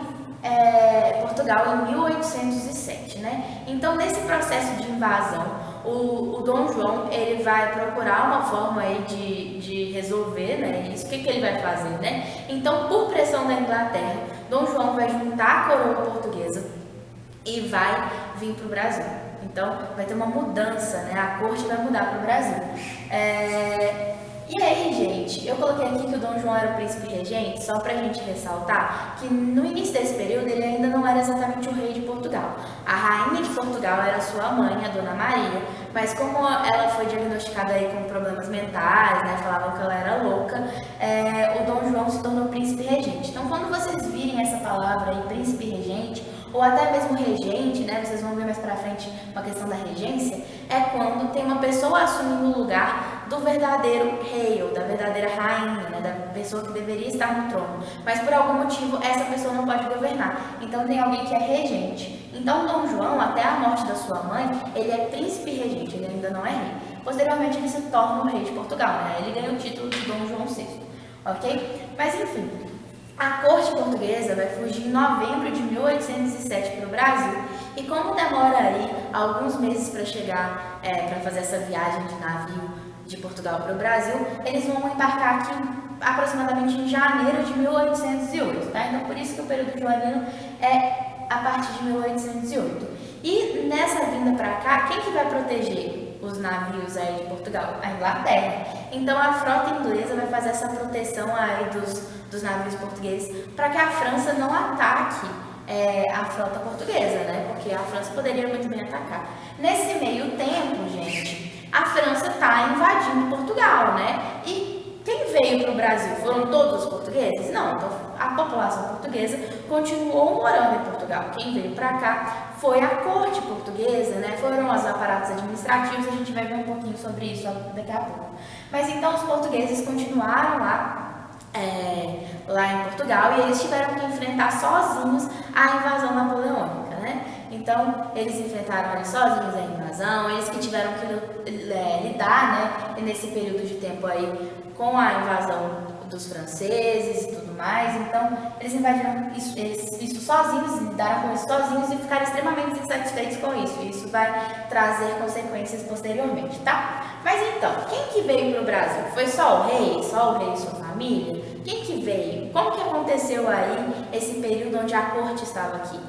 Portugal em 1807, né? Então, nesse processo de invasão, o Dom João, ele vai procurar uma forma aí de resolver, né, isso. O que ele vai fazer, né? Então, por pressão da Inglaterra, Dom João vai juntar a coroa portuguesa e vai vir para o Brasil. Então, vai ter uma mudança, né? A corte vai mudar para o Brasil. E aí, gente, eu coloquei aqui que o Dom João era o príncipe regente, só pra gente ressaltar que no início desse período ele ainda não era exatamente o rei de Portugal. A rainha de Portugal era sua mãe, a Dona Maria, mas como ela foi diagnosticada aí com problemas mentais, né, falavam que ela era louca, o Dom João se tornou príncipe regente. Então, quando vocês virem essa palavra aí, príncipe regente, ou até mesmo regente, né, vocês vão ver mais pra frente uma questão da regência, é quando tem uma pessoa assumindo o lugar do verdadeiro rei ou da verdadeira rainha, né, da pessoa que deveria estar no trono, mas por algum motivo essa pessoa não pode governar, então tem alguém que é regente. Então Dom João, até a morte da sua mãe, ele é príncipe regente, ele ainda não é rei. Posteriormente ele se torna o rei de Portugal, né, ele ganha o título de Dom João VI, ok? Mas enfim, a corte portuguesa vai fugir em novembro de 1807 para o Brasil, e como demora aí alguns meses para chegar, para fazer essa viagem de navio de Portugal para o Brasil, eles vão embarcar aqui aproximadamente em janeiro de 1808, tá? Então, por isso que o período joanino é a partir de 1808. E nessa vinda para cá, quem que vai proteger os navios aí de Portugal? A Inglaterra. Então, a frota inglesa vai fazer essa proteção aí dos navios portugueses para que a França não ataque a frota portuguesa, né? Porque a França poderia muito bem atacar. Nesse meio tempo, gente, a França está invadindo Portugal, né? E quem veio para o Brasil? Foram todos os portugueses? Não, então a população portuguesa continuou morando em Portugal. Quem veio para cá foi a corte portuguesa, né? Foram os aparatos administrativos, a gente vai ver um pouquinho sobre isso daqui a pouco. Mas então os portugueses continuaram lá em Portugal, e eles tiveram que enfrentar sozinhos a invasão napoleônica, né? Então, eles enfrentaram ali sozinhos a invasão, eles que tiveram que lidar, né, nesse período de tempo aí com a invasão dos franceses e tudo mais. Então, eles invadiram isso sozinhos, lidaram com isso sozinhos e ficaram extremamente insatisfeitos com isso. E isso vai trazer consequências posteriormente, tá? Mas então, quem que veio para o Brasil? Foi só o rei e sua família? Quem que veio? Como que aconteceu aí esse período onde a corte estava aqui?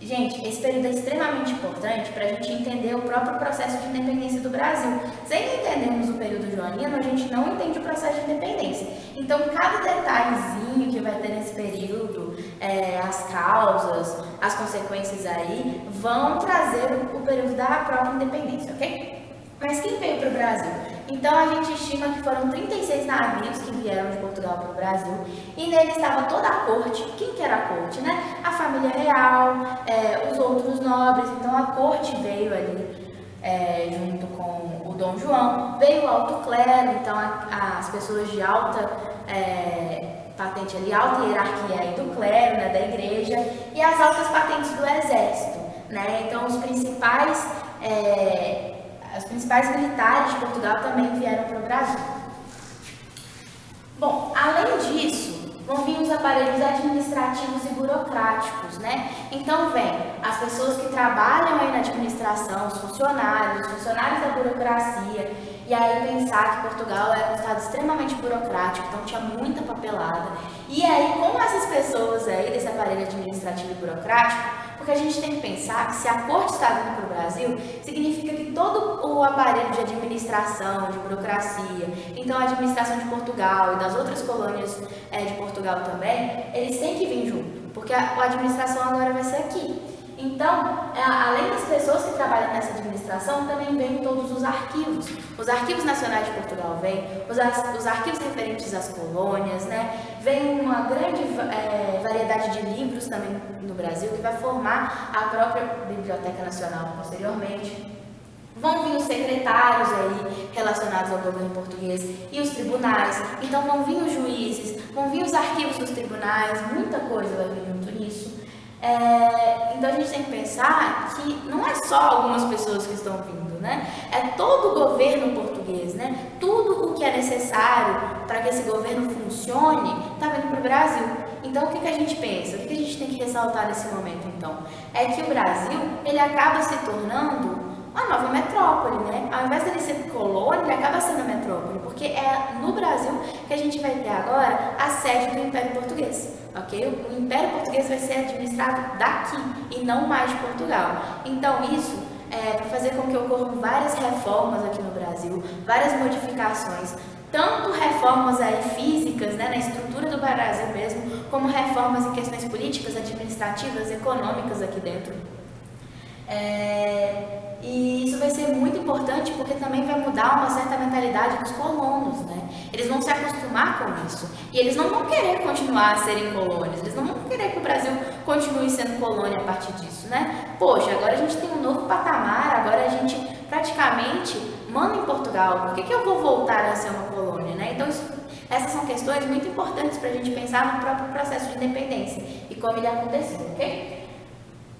Gente, esse período é extremamente importante para a gente entender o próprio processo de independência do Brasil. Sem entendermos o período joanino, a gente não entende o processo de independência. Então, cada detalhezinho que vai ter nesse período, as causas, as consequências aí, vão trazer o período da própria independência, ok? Mas quem veio para o Brasil? Então, a gente estima que foram 36 navios que vieram de Portugal para o Brasil, e nele estava toda a corte. Quem que era a corte, né? A família real, os outros nobres. Então, a corte veio ali junto com o Dom João, veio o alto clero, então as pessoas de alta patente ali, alta hierarquia aí do clero, né, da igreja, e as altas patentes do exército, né? Então, os principais militares de Portugal também vieram para o Brasil. Bom, além disso, vão vir os aparelhos administrativos e burocráticos, né? Então, vem as pessoas que trabalham aí na administração, os funcionários da burocracia, e aí pensar que Portugal era um estado extremamente burocrático, então tinha muita papelada. E aí, com essas pessoas aí desse aparelho administrativo e burocrático, porque a gente tem que pensar que se a corte está vindo para o Brasil, significa que todo o aparelho de administração, de burocracia, então a administração de Portugal e das outras colônias de Portugal também, eles têm que vir junto. porque a administração agora vai ser aqui. Então, além das pessoas que trabalham nessa administração, também vêm todos os arquivos. Os arquivos nacionais de Portugal vêm, os arquivos referentes às colônias, né? Vem uma grande variedade de livros também no Brasil, que vai formar a própria Biblioteca Nacional posteriormente. Vão vir os secretários aí relacionados ao governo português e os tribunais. Então vão vir os juízes, vão vir os arquivos dos tribunais, muita coisa vai vir junto nisso. Então a gente tem que pensar que não é só algumas pessoas que estão vindo, né? É todo o governo português, né? Tudo o que é necessário para que esse governo funcione está vindo para o Brasil. Então o que a gente pensa? O que a gente tem que ressaltar nesse momento, então? É que o Brasil, ele acaba se tornando uma nova metrópole, né? Ao invés dele ser colônia, ele acaba sendo metrópole, porque é no Brasil que a gente vai ter agora a sede do Império Português, ok? O Império Português vai ser administrado daqui e não mais de Portugal. Então, isso é para fazer com que ocorram várias reformas aqui no Brasil, várias modificações, tanto reformas aí físicas, né, na estrutura do Brasil mesmo, como reformas em questões políticas, administrativas, econômicas aqui dentro. E isso vai ser muito importante porque também vai mudar uma certa mentalidade dos colonos, né? Eles vão se acostumar com isso e eles não vão querer continuar a serem colônias, eles não vão querer que o Brasil continue sendo colônia a partir disso, né? Poxa, agora a gente tem um novo patamar, agora a gente praticamente manda em Portugal, por que eu vou voltar a ser uma colônia, né? Então essas são questões muito importantes para a gente pensar no próprio processo de independência e como ele aconteceu, ok?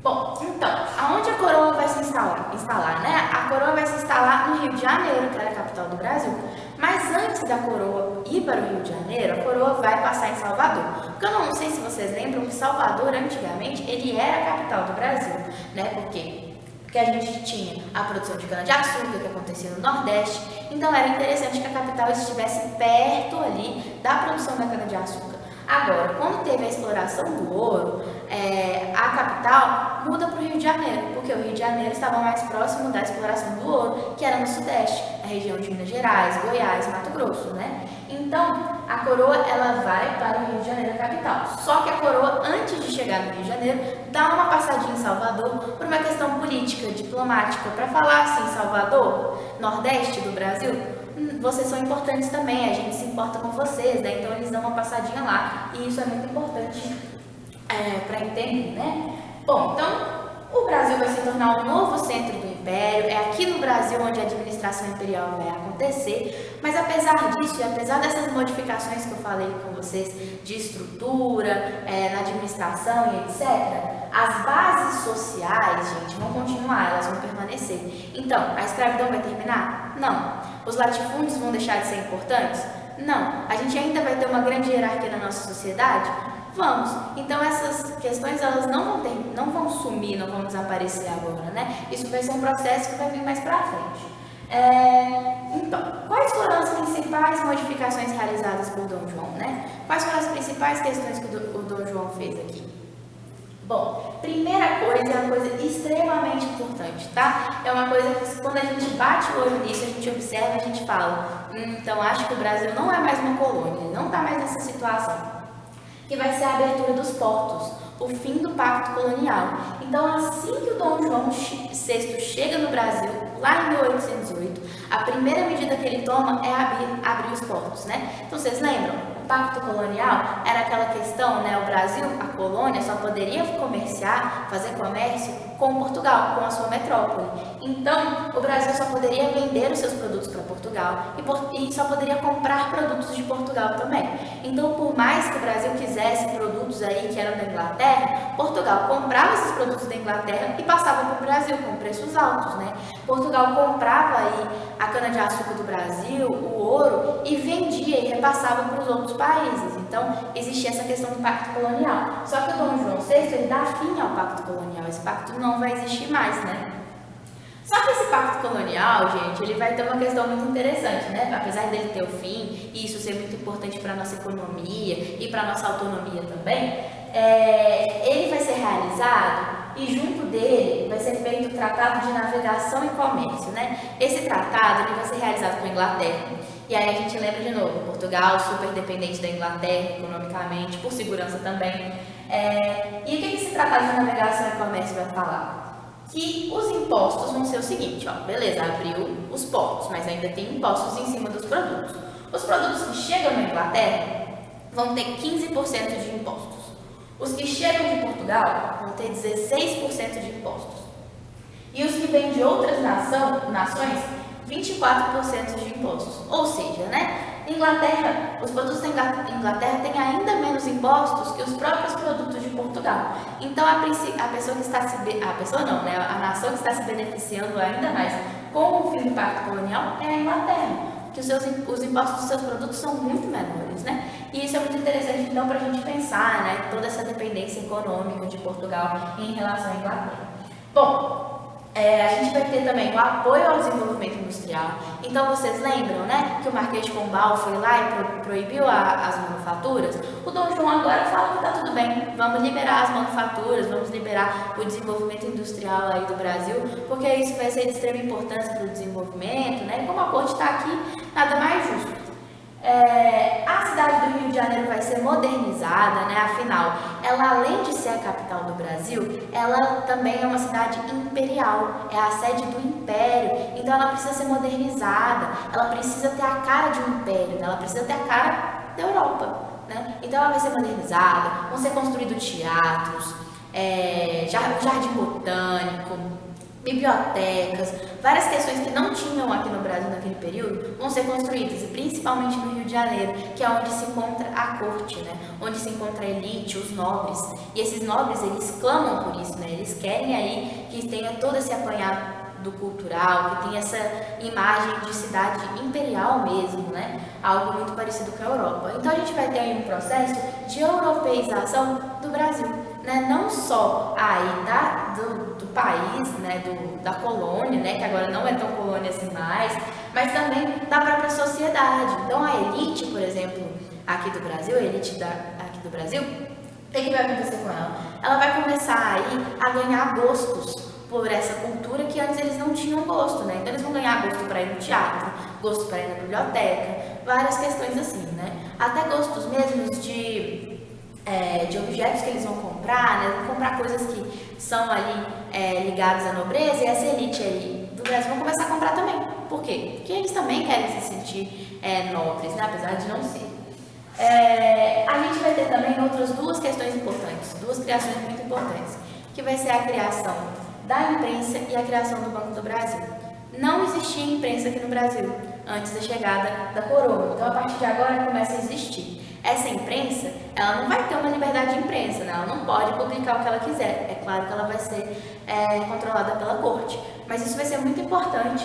Bom, então, aonde a coroa vai se instalar, né? A coroa vai se instalar no Rio de Janeiro, que era a capital do Brasil. Mas antes da coroa ir para o Rio de Janeiro, a coroa vai passar em Salvador. Porque eu não sei se vocês lembram que Salvador, antigamente, ele era a capital do Brasil, né? Porque a gente tinha a produção de cana-de-açúcar que acontecia no Nordeste. Então, era interessante que a capital estivesse perto ali da produção da cana-de-açúcar. Agora, quando teve a exploração do ouro, a capital muda para o Rio de Janeiro, porque o Rio de Janeiro estava mais próximo da exploração do ouro, que era no Sudeste, na região de Minas Gerais, Goiás, Mato Grosso, né? Então, a coroa, ela vai para o Rio de Janeiro, a capital. Só que a coroa, antes de chegar no Rio de Janeiro, dá uma passadinha em Salvador por uma questão política, diplomática, para falar assim, Salvador, Nordeste do Brasil, vocês são importantes também, a gente se importa com vocês, né? Então eles dão uma passadinha lá e isso é muito importante para entender, né? Bom, então o Brasil vai se tornar um novo centro do Império, é aqui no Brasil onde a administração imperial vai acontecer, mas apesar disso e apesar dessas modificações que eu falei com vocês de estrutura, na administração e etc., as bases sociais, gente, vão continuar, elas vão permanecer. Então, a escravidão vai terminar? Não. Os latifúndios vão deixar de ser importantes? Não. A gente ainda vai ter uma grande hierarquia na nossa sociedade? Vamos. Então essas questões elas não vão sumir, não vão desaparecer agora, né? Isso vai ser um processo que vai vir mais para frente. Então, quais foram as principais modificações realizadas por Dom João, né? Quais foram as principais questões que o Dom João fez aqui? Bom, primeira coisa é uma coisa extremamente importante, tá? É uma coisa que quando a gente bate o olho nisso, a gente observa, a gente fala, então acho que o Brasil não é mais uma colônia, não está mais nessa situação, que vai ser a abertura dos portos, o fim do pacto colonial. Então, assim que o Dom João VI chega no Brasil, lá em 1808, a primeira medida que ele toma é abrir os portos, né? Então, vocês lembram? O pacto colonial era aquela questão, né? O Brasil, a colônia, só poderia comerciar, fazer comércio com Portugal, com a sua metrópole. Então, o Brasil só poderia vender os seus produtos para Portugal e só poderia comprar produtos de Portugal também. Então, por mais que o Brasil quisesse produtos aí que eram da Inglaterra, Portugal comprava esses produtos da Inglaterra e passava para o Brasil com preços altos, né? Portugal comprava aí a cana-de-açúcar do Brasil, o ouro, e vendia e repassava para os outros países. Então, existia essa questão do pacto colonial. Só que o Dom João VI, ele dá fim ao pacto colonial. Esse pacto não vai existir mais, né? Só que esse pacto colonial, gente, ele vai ter uma questão muito interessante, né? Apesar dele ter o fim, e isso ser muito importante para a nossa economia e para a nossa autonomia também, ele vai ser realizado e junto dele vai ser feito o Tratado de Navegação e Comércio, né? Esse tratado ele vai ser realizado com a Inglaterra E aí a gente lembra de novo, Portugal super dependente da Inglaterra economicamente, por segurança também. E o que esse Tratado de Navegação e Comércio vai falar? Que os impostos vão ser o seguinte, ó, beleza, abriu os portos, mas ainda tem impostos em cima dos produtos. Os produtos que chegam na Inglaterra vão ter 15% de impostos. Os que chegam de Portugal vão ter 16% de impostos. E os que vêm de outras nações, 24% de impostos. Ou seja, Inglaterra, os produtos da Inglaterra têm ainda menos impostos que os próprios produtos de Portugal. Então, a pessoa que está a nação que está se beneficiando ainda mais com o fim do Pacto Colonial é a Inglaterra, que os impostos dos seus produtos são muito menores, E isso é muito interessante, então, para a gente pensar, toda essa dependência econômica de Portugal em relação à Inglaterra. Bom, a gente vai ter também o apoio ao desenvolvimento industrial. Então, vocês lembram, que o Marquês de Pombal foi lá e proibiu as manufaturas? O Dom João agora fala que está tudo bem, vamos liberar as manufaturas, vamos liberar o desenvolvimento industrial aí do Brasil, porque isso vai ser de extrema importância para o desenvolvimento, E como a corte está aqui, nada mais justo. A cidade do Rio de Janeiro vai ser modernizada, afinal, ela além de ser a capital do Brasil, ela também é uma cidade imperial, é a sede do império, então ela precisa ser modernizada, ela precisa ter a cara de um império, ela precisa ter a cara da Europa, Então ela vai ser modernizada, vão ser construídos teatros, jardim botânico, bibliotecas, várias questões que não tinham aqui no Brasil naquele período vão ser construídas, e principalmente no Rio de Janeiro, que é onde se encontra a corte, onde se encontra a elite, os nobres. E esses nobres, eles clamam por isso, Eles querem aí que tenha todo esse apanhado do cultural, que tenha essa imagem de cidade imperial mesmo, Algo muito parecido com a Europa. Então a gente vai ter aí um processo de europeização do Brasil, Não só aí do país, da colônia, que agora não é tão colônia assim mais, mas também da própria sociedade. Então a elite, por exemplo, aqui do Brasil, aqui do Brasil, o que vai acontecer com ela? Ela vai começar aí a ganhar gostos por essa cultura que antes eles não tinham gosto, Então eles vão ganhar gosto para ir no teatro, gosto para ir na biblioteca, várias questões assim, Até gostos mesmos de objetos que eles vão comprar, Vão comprar coisas que são ali ligadas à nobreza, e essa elite aí do Brasil vão começar a comprar também. Por quê? Porque eles também querem se sentir nobres, apesar de não ser. A gente vai ter também outras duas questões importantes, duas criações muito importantes, que vai ser a criação da imprensa e a criação do Banco do Brasil. Não existia imprensa aqui no Brasil antes da chegada da coroa, então a partir de agora começa a existir. Essa imprensa, ela não vai ter uma liberdade de imprensa, Ela não pode publicar o que ela quiser. É claro que ela vai ser controlada pela corte, mas isso vai ser muito importante,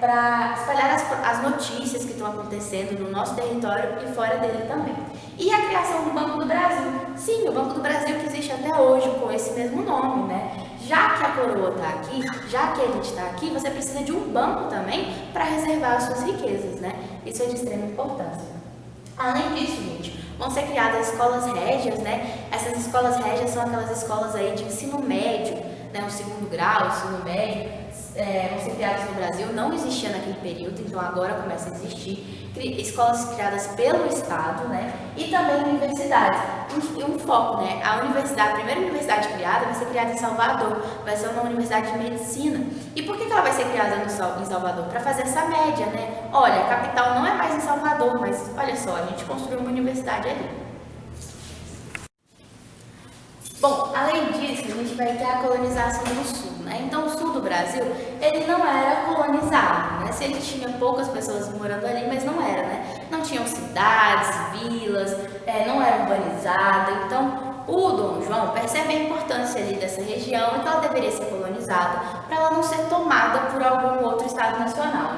para espalhar as notícias que estão acontecendo no nosso território e fora dele também. E a criação do Banco do Brasil. Sim, o Banco do Brasil que existe até hoje com esse mesmo nome, Já que a coroa está aqui, já que a elite está aqui, você precisa de um banco também para reservar as suas riquezas, Isso é de extrema importância. Além disso, gente, vão ser criadas escolas régias, Essas escolas régias são aquelas escolas aí de ensino médio, O segundo grau, o ensino médio, vão ser criadas no Brasil, não existia naquele período, então agora começa a existir. Escolas criadas pelo Estado, E também universidades. Um foco, a primeira universidade criada vai ser criada em Salvador, vai ser uma universidade de medicina. E por que ela vai ser criada em Salvador? Para fazer essa média, Olha, a capital não é mais em Salvador, mas olha só, a gente construiu uma universidade ali. Bom, além disso, a gente vai ter a colonização do Sul, Então, o Sul do Brasil, ele não era colonizado, Se ele tinha poucas pessoas morando ali, mas não era, Não tinham cidades, vilas, não era urbanizada. Então, o Dom João percebe a importância ali dessa região e que ela deveria ser colonizada para ela não ser tomada por algum outro estado nacional,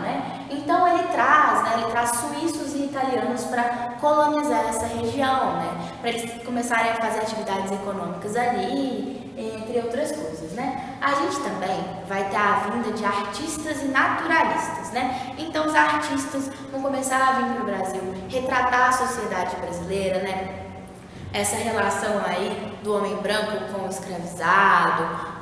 Então, ele traz suíços e italianos para colonizar essa região, Para eles começarem a fazer atividades econômicas ali, entre outras coisas, A gente também vai ter a vinda de artistas e naturalistas, Então, os artistas vão começar a vir para o Brasil, retratar a sociedade brasileira, essa relação aí do homem branco com o escravizado,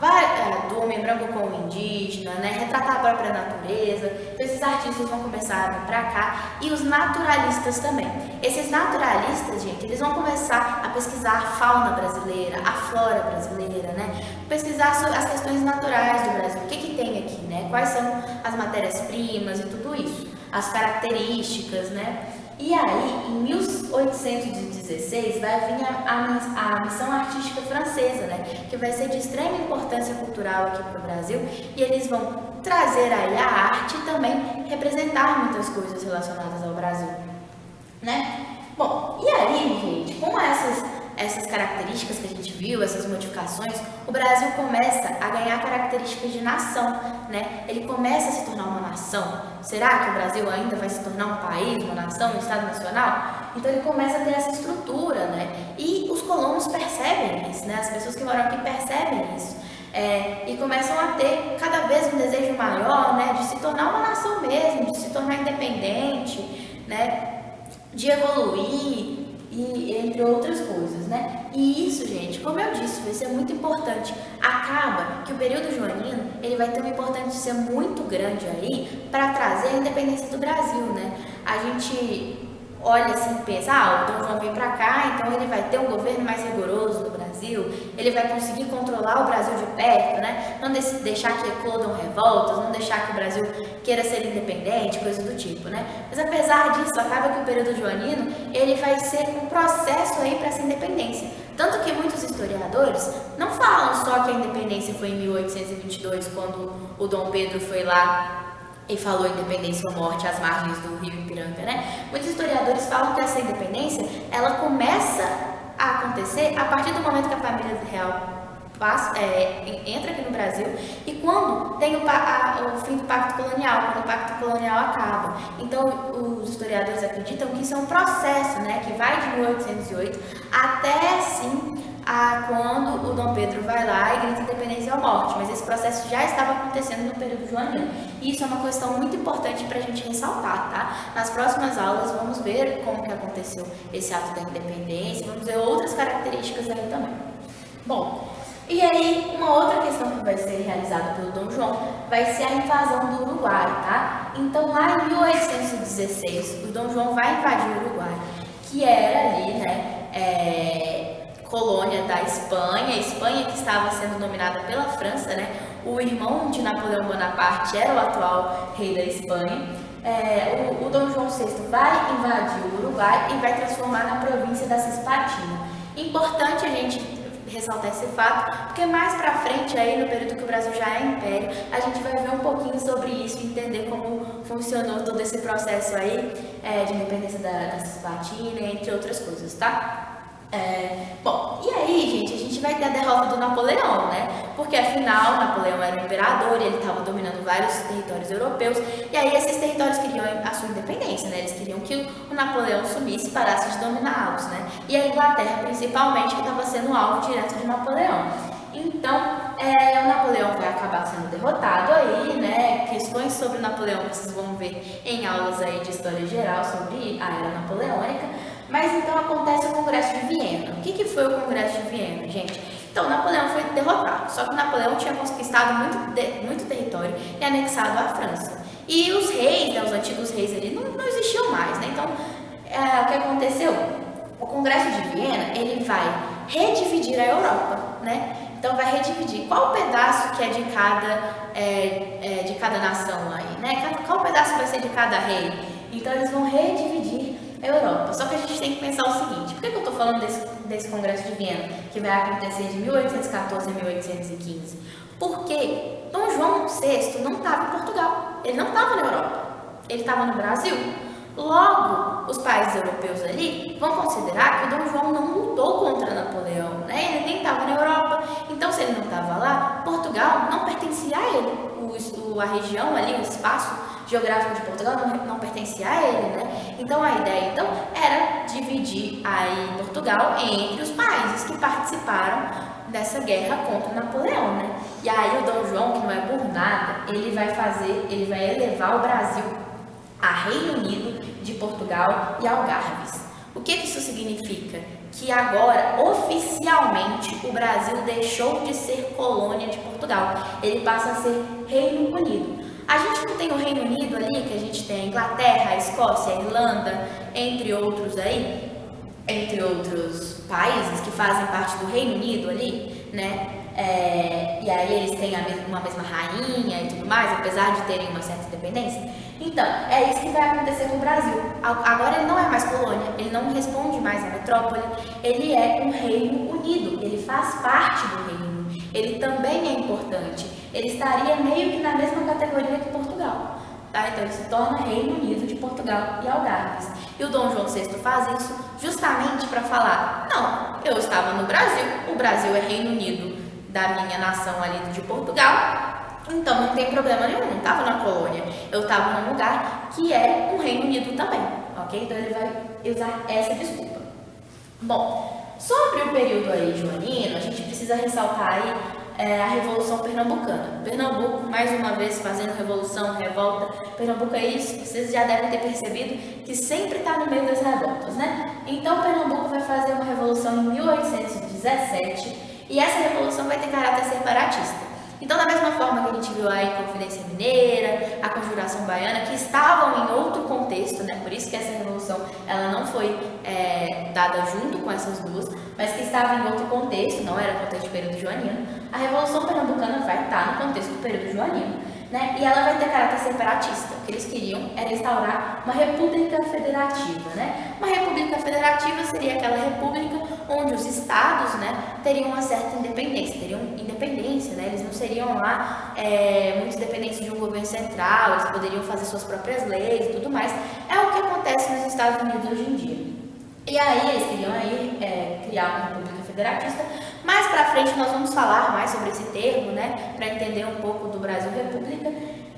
do homem branco com o indígena, né? Retratar a própria natureza. Então, esses artistas vão começar a vir pra cá, e os naturalistas também. Esses naturalistas, gente, eles vão começar a pesquisar a fauna brasileira, a flora brasileira, né? Pesquisar sobre as questões naturais do Brasil, o que que tem aqui, né? Quais são as matérias-primas e tudo isso, as características, né? E aí, em 1816, vai vir a missão artística francesa, né? Que vai ser de extrema importância cultural aqui para o Brasil, e eles vão trazer aí a arte e também representar muitas coisas relacionadas ao Brasil, né? Bom, e aí, gente, com essas características que a gente viu, essas modificações, o Brasil começa a ganhar características de nação, né? Ele começa a se tornar uma nação. Será que o Brasil ainda vai se tornar um país, uma nação, um Estado nacional? Então ele começa a ter essa estrutura, né? E os colonos percebem isso, né? As pessoas que moram aqui percebem isso. E começam a ter cada vez um desejo maior, né? De se tornar uma nação mesmo, de se tornar independente, né? De evoluir, e entre outras coisas, né? E isso, gente, como eu disse, vai ser muito importante. Acaba que o período joanino, ele vai ter uma importância muito grande aí para trazer a independência do Brasil, né? A gente olha assim e pensa, o Dom João vem para cá, então ele vai ter um governo mais rigoroso do Brasil, ele vai conseguir controlar o Brasil de perto, né? Não deixar que eclodam revoltas, não deixar que o Brasil queira ser independente, coisa do tipo, né? Mas apesar disso, acaba que o período joanino, ele vai ser um processo aí para essa independência. Tanto que muitos historiadores não falam só que a independência foi em 1822, quando o Dom Pedro foi lá e falou independência ou morte às margens do rio Ipiranga, né? Muitos historiadores falam que essa independência, ela começa a acontecer a partir do momento que a família real entra aqui no Brasil, e quando tem o fim do Pacto Colonial, quando o Pacto Colonial acaba. Então, os historiadores acreditam que isso é um processo, né, que vai de 1808 até, sim, quando o Dom Pedro vai lá e grita independência ou morte, mas esse processo já estava acontecendo no período joanino. E isso é uma questão muito importante para a gente ressaltar, tá? Nas próximas aulas vamos ver como que aconteceu esse ato da independência, vamos ver outras características aí também. Bom, e aí uma outra questão que vai ser realizada pelo Dom João vai ser a invasão do Uruguai, tá? Então lá em 1816, o Dom João vai invadir o Uruguai, que era ali, né, colônia da Espanha, Espanha que estava sendo dominada pela França, né? O irmão de Napoleão Bonaparte era o atual rei da Espanha. O Dom João VI vai invadir o Uruguai e vai transformar na província da Cisplatina. Importante a gente ressaltar esse fato, porque mais pra frente aí, no período que o Brasil já é império, a gente vai ver um pouquinho sobre isso e entender como funcionou todo esse processo aí de independência da Cisplatina, entre outras coisas, tá? Bom, e aí, gente, a gente vai ter a derrota do Napoleão, né? Porque afinal, Napoleão era o imperador e ele estava dominando vários territórios europeus, e aí esses territórios queriam a sua independência, né? Eles queriam que o Napoleão sumisse e parasse de dominá-los, né? E a Inglaterra, principalmente, que estava sendo alvo direto de Napoleão. Então, o Napoleão vai acabar sendo derrotado aí, né? Questões sobre o Napoleão vocês vão ver em aulas aí de história geral sobre a era napoleônica. Mas então acontece o Congresso de Viena. O que foi o Congresso de Viena, gente? Então, Napoleão foi derrotado, só que Napoleão tinha conquistado muito território e anexado à França. E os reis, né, os antigos reis ali, não existiam mais, né? Então, o que aconteceu? O Congresso de Viena, ele vai redividir a Europa, né? Então, vai redividir qual pedaço que é de cada nação aí, né? Qual pedaço vai ser de cada rei? Então, eles vão redividir a Europa. Só que a gente tem que pensar o seguinte, por que eu estou falando desse Congresso de Viena, que vai acontecer de 1814 a 1815? Porque Dom João VI não estava em Portugal, ele não estava na Europa, ele estava no Brasil. Logo, os países europeus ali vão considerar que o Dom João não lutou contra Napoleão, né? Ele nem estava na Europa. Então, se ele não estava lá, Portugal não pertencia a ele. A região ali, o espaço geográfico de Portugal não pertencia a ele, né? Então, a ideia era dividir aí Portugal entre os países que participaram dessa guerra contra Napoleão, né? E aí o Dom João, que não é por nada, ele vai elevar o Brasil a Reino Unido de Portugal e Algarves. O que isso significa? Que agora, oficialmente, o Brasil deixou de ser colônia de Portugal. Ele passa a ser Reino Unido. A gente não tem o Reino Unido ali, que a gente tem a Inglaterra, a Escócia, a Irlanda, entre outros aí, entre outros países que fazem parte do Reino Unido ali, né? E aí eles têm uma mesma rainha e tudo mais, apesar de terem uma certa independência. Então, é isso que vai acontecer com o Brasil. Agora ele não é mais colônia, ele não responde mais à metrópole, ele é um Reino Unido, ele faz parte do reino, ele também é importante, ele estaria meio que na mesma categoria que Portugal. Tá? Então ele se torna Reino Unido de Portugal e Algarves. E o Dom João VI faz isso justamente para falar, não, eu estava no Brasil, o Brasil é Reino Unido da minha nação ali de Portugal, então não tem problema nenhum, não estava na colônia, eu estava num lugar que é um Reino Unido também, ok? Então ele vai usar essa desculpa. Bom, sobre o período aí joanino, a gente precisa ressaltar aí a Revolução Pernambucana. Pernambuco, mais uma vez, fazendo revolução, revolta. Pernambuco é isso, vocês já devem ter percebido que sempre está no meio das revoltas, né? Então Pernambuco vai fazer uma revolução em 1817 e essa revolução vai ter caráter separatista. Então, da mesma forma que a gente viu aí a Inconfidência Mineira, a Conjuração Baiana, que estavam em outro contexto, né? Por isso que essa revolução ela não foi dada junto com essas duas, mas que estava em outro contexto, não era o contexto do período joanino. A Revolução Pernambucana vai estar no contexto do período joanino, né? E ela vai ter caráter separatista. O que eles queriam era instaurar uma república federativa, né? Uma república federativa seria aquela república onde os estados, né, teriam uma certa independência, né? Eles não seriam lá muito dependentes de um governo central, eles poderiam fazer suas próprias leis e tudo mais. É o que acontece nos Estados Unidos hoje em dia. E aí eles queriam criar uma república federatista. Mais pra frente nós vamos falar mais sobre esse termo, né, para entender um pouco do Brasil República.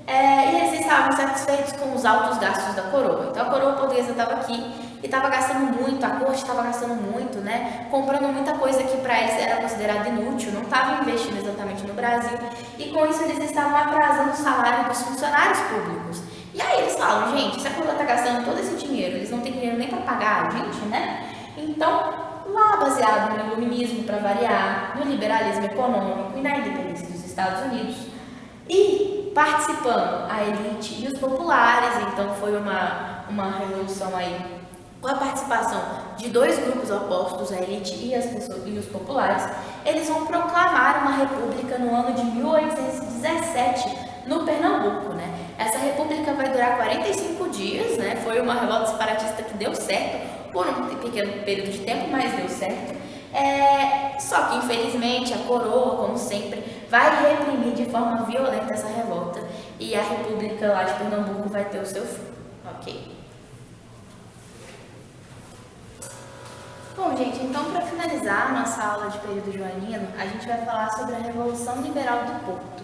E eles estavam satisfeitos com os altos gastos da coroa. Então a coroa portuguesa estava aqui e estava gastando muito, a corte estava gastando muito, né, comprando muita coisa que para eles era considerada inútil, não estava investindo exatamente no Brasil. E com isso eles estavam atrasando o salário dos funcionários públicos. E aí eles falam, gente, se a coroa está gastando todo esse dinheiro, eles não têm dinheiro nem para pagar a gente, né? Então, lá baseado no iluminismo para variar, no liberalismo econômico e na independência dos Estados Unidos, e participando a elite e os populares, então foi uma revolução aí com a participação de dois grupos opostos, a elite e os populares. Eles vão proclamar uma república no ano de 1817 no Pernambuco, né? Essa república vai durar 45 dias, né? Foi uma revolta separatista que deu certo por um pequeno período de tempo, mas deu certo. Só que, infelizmente, a coroa, como sempre, vai reprimir de forma violenta essa revolta e a república lá de Pernambuco vai ter o seu fim, ok? Bom, gente, então para finalizar a nossa aula de período joanino, a gente vai falar sobre a Revolução Liberal do Porto.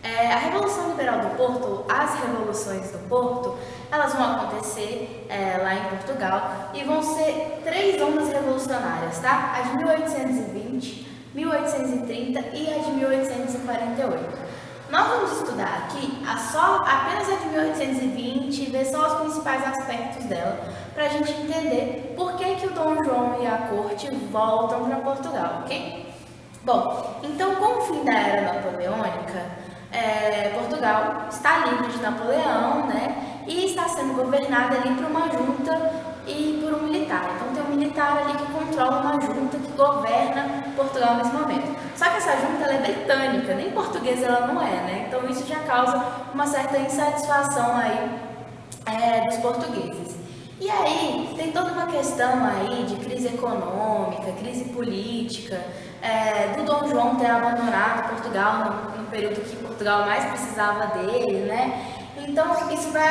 A Revolução Liberal do Porto, as revoluções do Porto, elas vão acontecer lá em Portugal e vão ser 3 ondas revolucionárias, tá? A de 1820, 1830 e a de 1848. Nós vamos estudar aqui apenas a de 1820 e ver só os principais aspectos dela, para a gente entender por que o Dom João e a corte voltam para Portugal, ok? Bom, então com o fim da Era Napoleônica, Portugal está livre de Napoleão, né? E está sendo governada ali por uma junta e por um militar. Então tem um militar ali que controla uma junta que governa Portugal nesse momento. Só que essa junta ela é britânica, nem portuguesa ela não é, né? Então isso já causa uma certa insatisfação aí dos portugueses. E aí tem toda uma questão aí de crise econômica, crise política, do Dom João ter abandonado Portugal no período que Portugal mais precisava dele, né? Então isso vai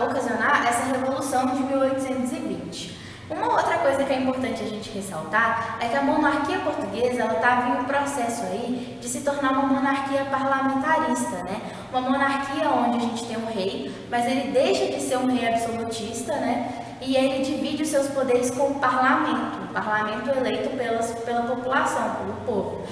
ocasionar essa revolução de 1820. Uma outra coisa que é importante a gente ressaltar é que a monarquia portuguesa ela estava em um processo aí de se tornar uma monarquia parlamentarista, né? Uma monarquia onde a gente tem um rei, mas ele deixa de ser um rei absolutista, né? E ele divide os seus poderes com o parlamento eleito pela população, pelo povo.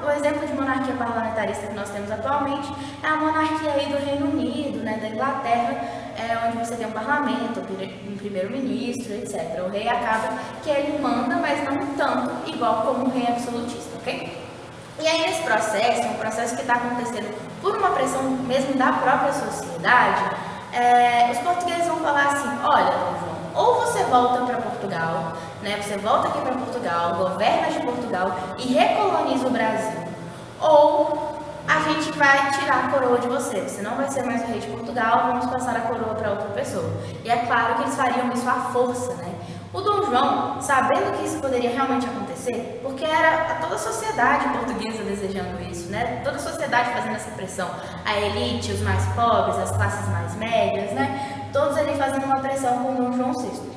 o exemplo de monarquia parlamentarista que nós temos atualmente é a monarquia aí do Reino Unido, né, da Inglaterra, onde você tem um parlamento, um primeiro-ministro, etc. O rei acaba que ele manda, mas não tanto igual como um rei absolutista, ok? E aí nesse processo, um processo que está acontecendo por uma pressão mesmo da própria sociedade, os portugueses vão falar assim, olha, Dom João, ou você volta para Portugal, né, você volta aqui para Portugal, governa de Portugal e recoloniza o Brasil, ou a gente vai tirar a coroa de você, você não vai ser mais o rei de Portugal, vamos passar a coroa para outra pessoa. E é claro que eles fariam isso à força, né? O Dom João, sabendo que isso poderia realmente acontecer, porque era toda a sociedade portuguesa desejando isso, né? Toda a sociedade fazendo essa pressão, a elite, os mais pobres, as classes mais médias, né? Todos ali fazendo uma pressão com o Dom João VI.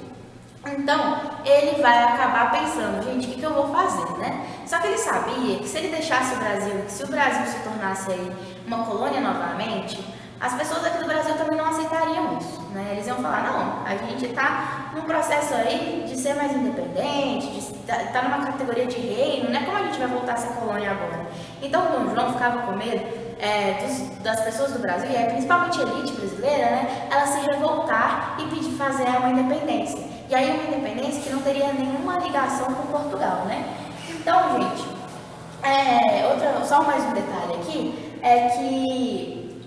Então, ele vai acabar pensando, gente, o que eu vou fazer, né? Só que ele sabia que se ele deixasse o Brasil, que se o Brasil se tornasse aí uma colônia novamente, as pessoas aqui do Brasil também não aceitariam isso, né? Eles iam falar, não, a gente está num processo aí de ser mais independente, de estar numa categoria de reino, né? Como a gente vai voltar a ser colônia agora? Então, o Dom João ficava com medo das pessoas do Brasil, e principalmente a elite brasileira, né? Ela se revoltar e pedir fazer uma independência. E aí uma independência que não teria nenhuma ligação com Portugal, né? Então, gente, só mais um detalhe aqui, é que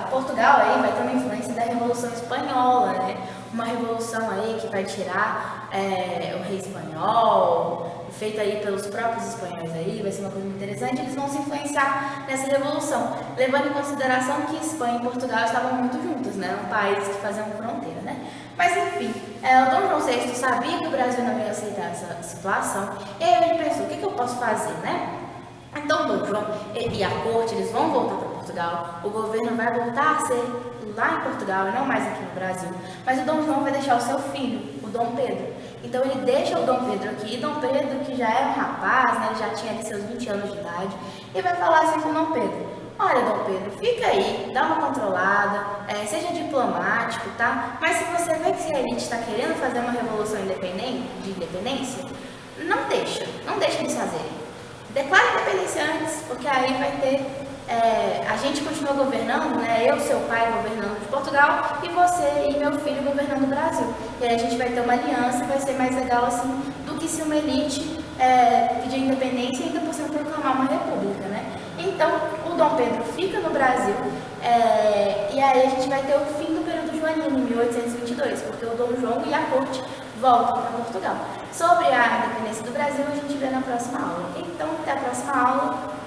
Portugal aí vai ter uma influência da Revolução Espanhola, né? Uma revolução aí que vai tirar o rei espanhol, feita aí pelos próprios espanhóis aí, vai ser uma coisa muito interessante. Eles vão se influenciar nessa revolução, levando em consideração que Espanha e Portugal estavam muito juntos, né? Um país que faziam fronteira, né? Mas enfim, o Dom João VI sabia que o Brasil não ia aceitar essa situação, e aí ele pensou, o que eu posso fazer, né? Então, Dom João e a corte, eles vão voltar para Portugal, o governo vai voltar a ser lá em Portugal e não mais aqui no Brasil, mas o Dom João vai deixar o seu filho, o Dom Pedro. Então, ele deixa o Dom Pedro aqui, e Dom Pedro, que já era um rapaz, né, ele já tinha ali seus 20 anos de idade, e vai falar assim com o Dom Pedro, olha, Dom Pedro, fica aí, dá uma controlada, seja diplomático, tá? Mas se você vê que a elite está querendo fazer uma revolução de independência, não deixa eles fazerem. Declara independência antes, porque aí vai ter, a gente continua governando, né? Eu, seu pai, governando de Portugal, e você e meu filho governando o Brasil. E aí a gente vai ter uma aliança e vai ser mais legal assim do que se uma elite pedir independência e ainda por cima proclamar uma república, né? Então, o Dom Pedro fica no Brasil, e aí a gente vai ter o fim do período joanino, em 1822, porque o Dom João e a corte voltam para Portugal. Sobre a independência do Brasil, a gente vê na próxima aula. Então, até a próxima aula.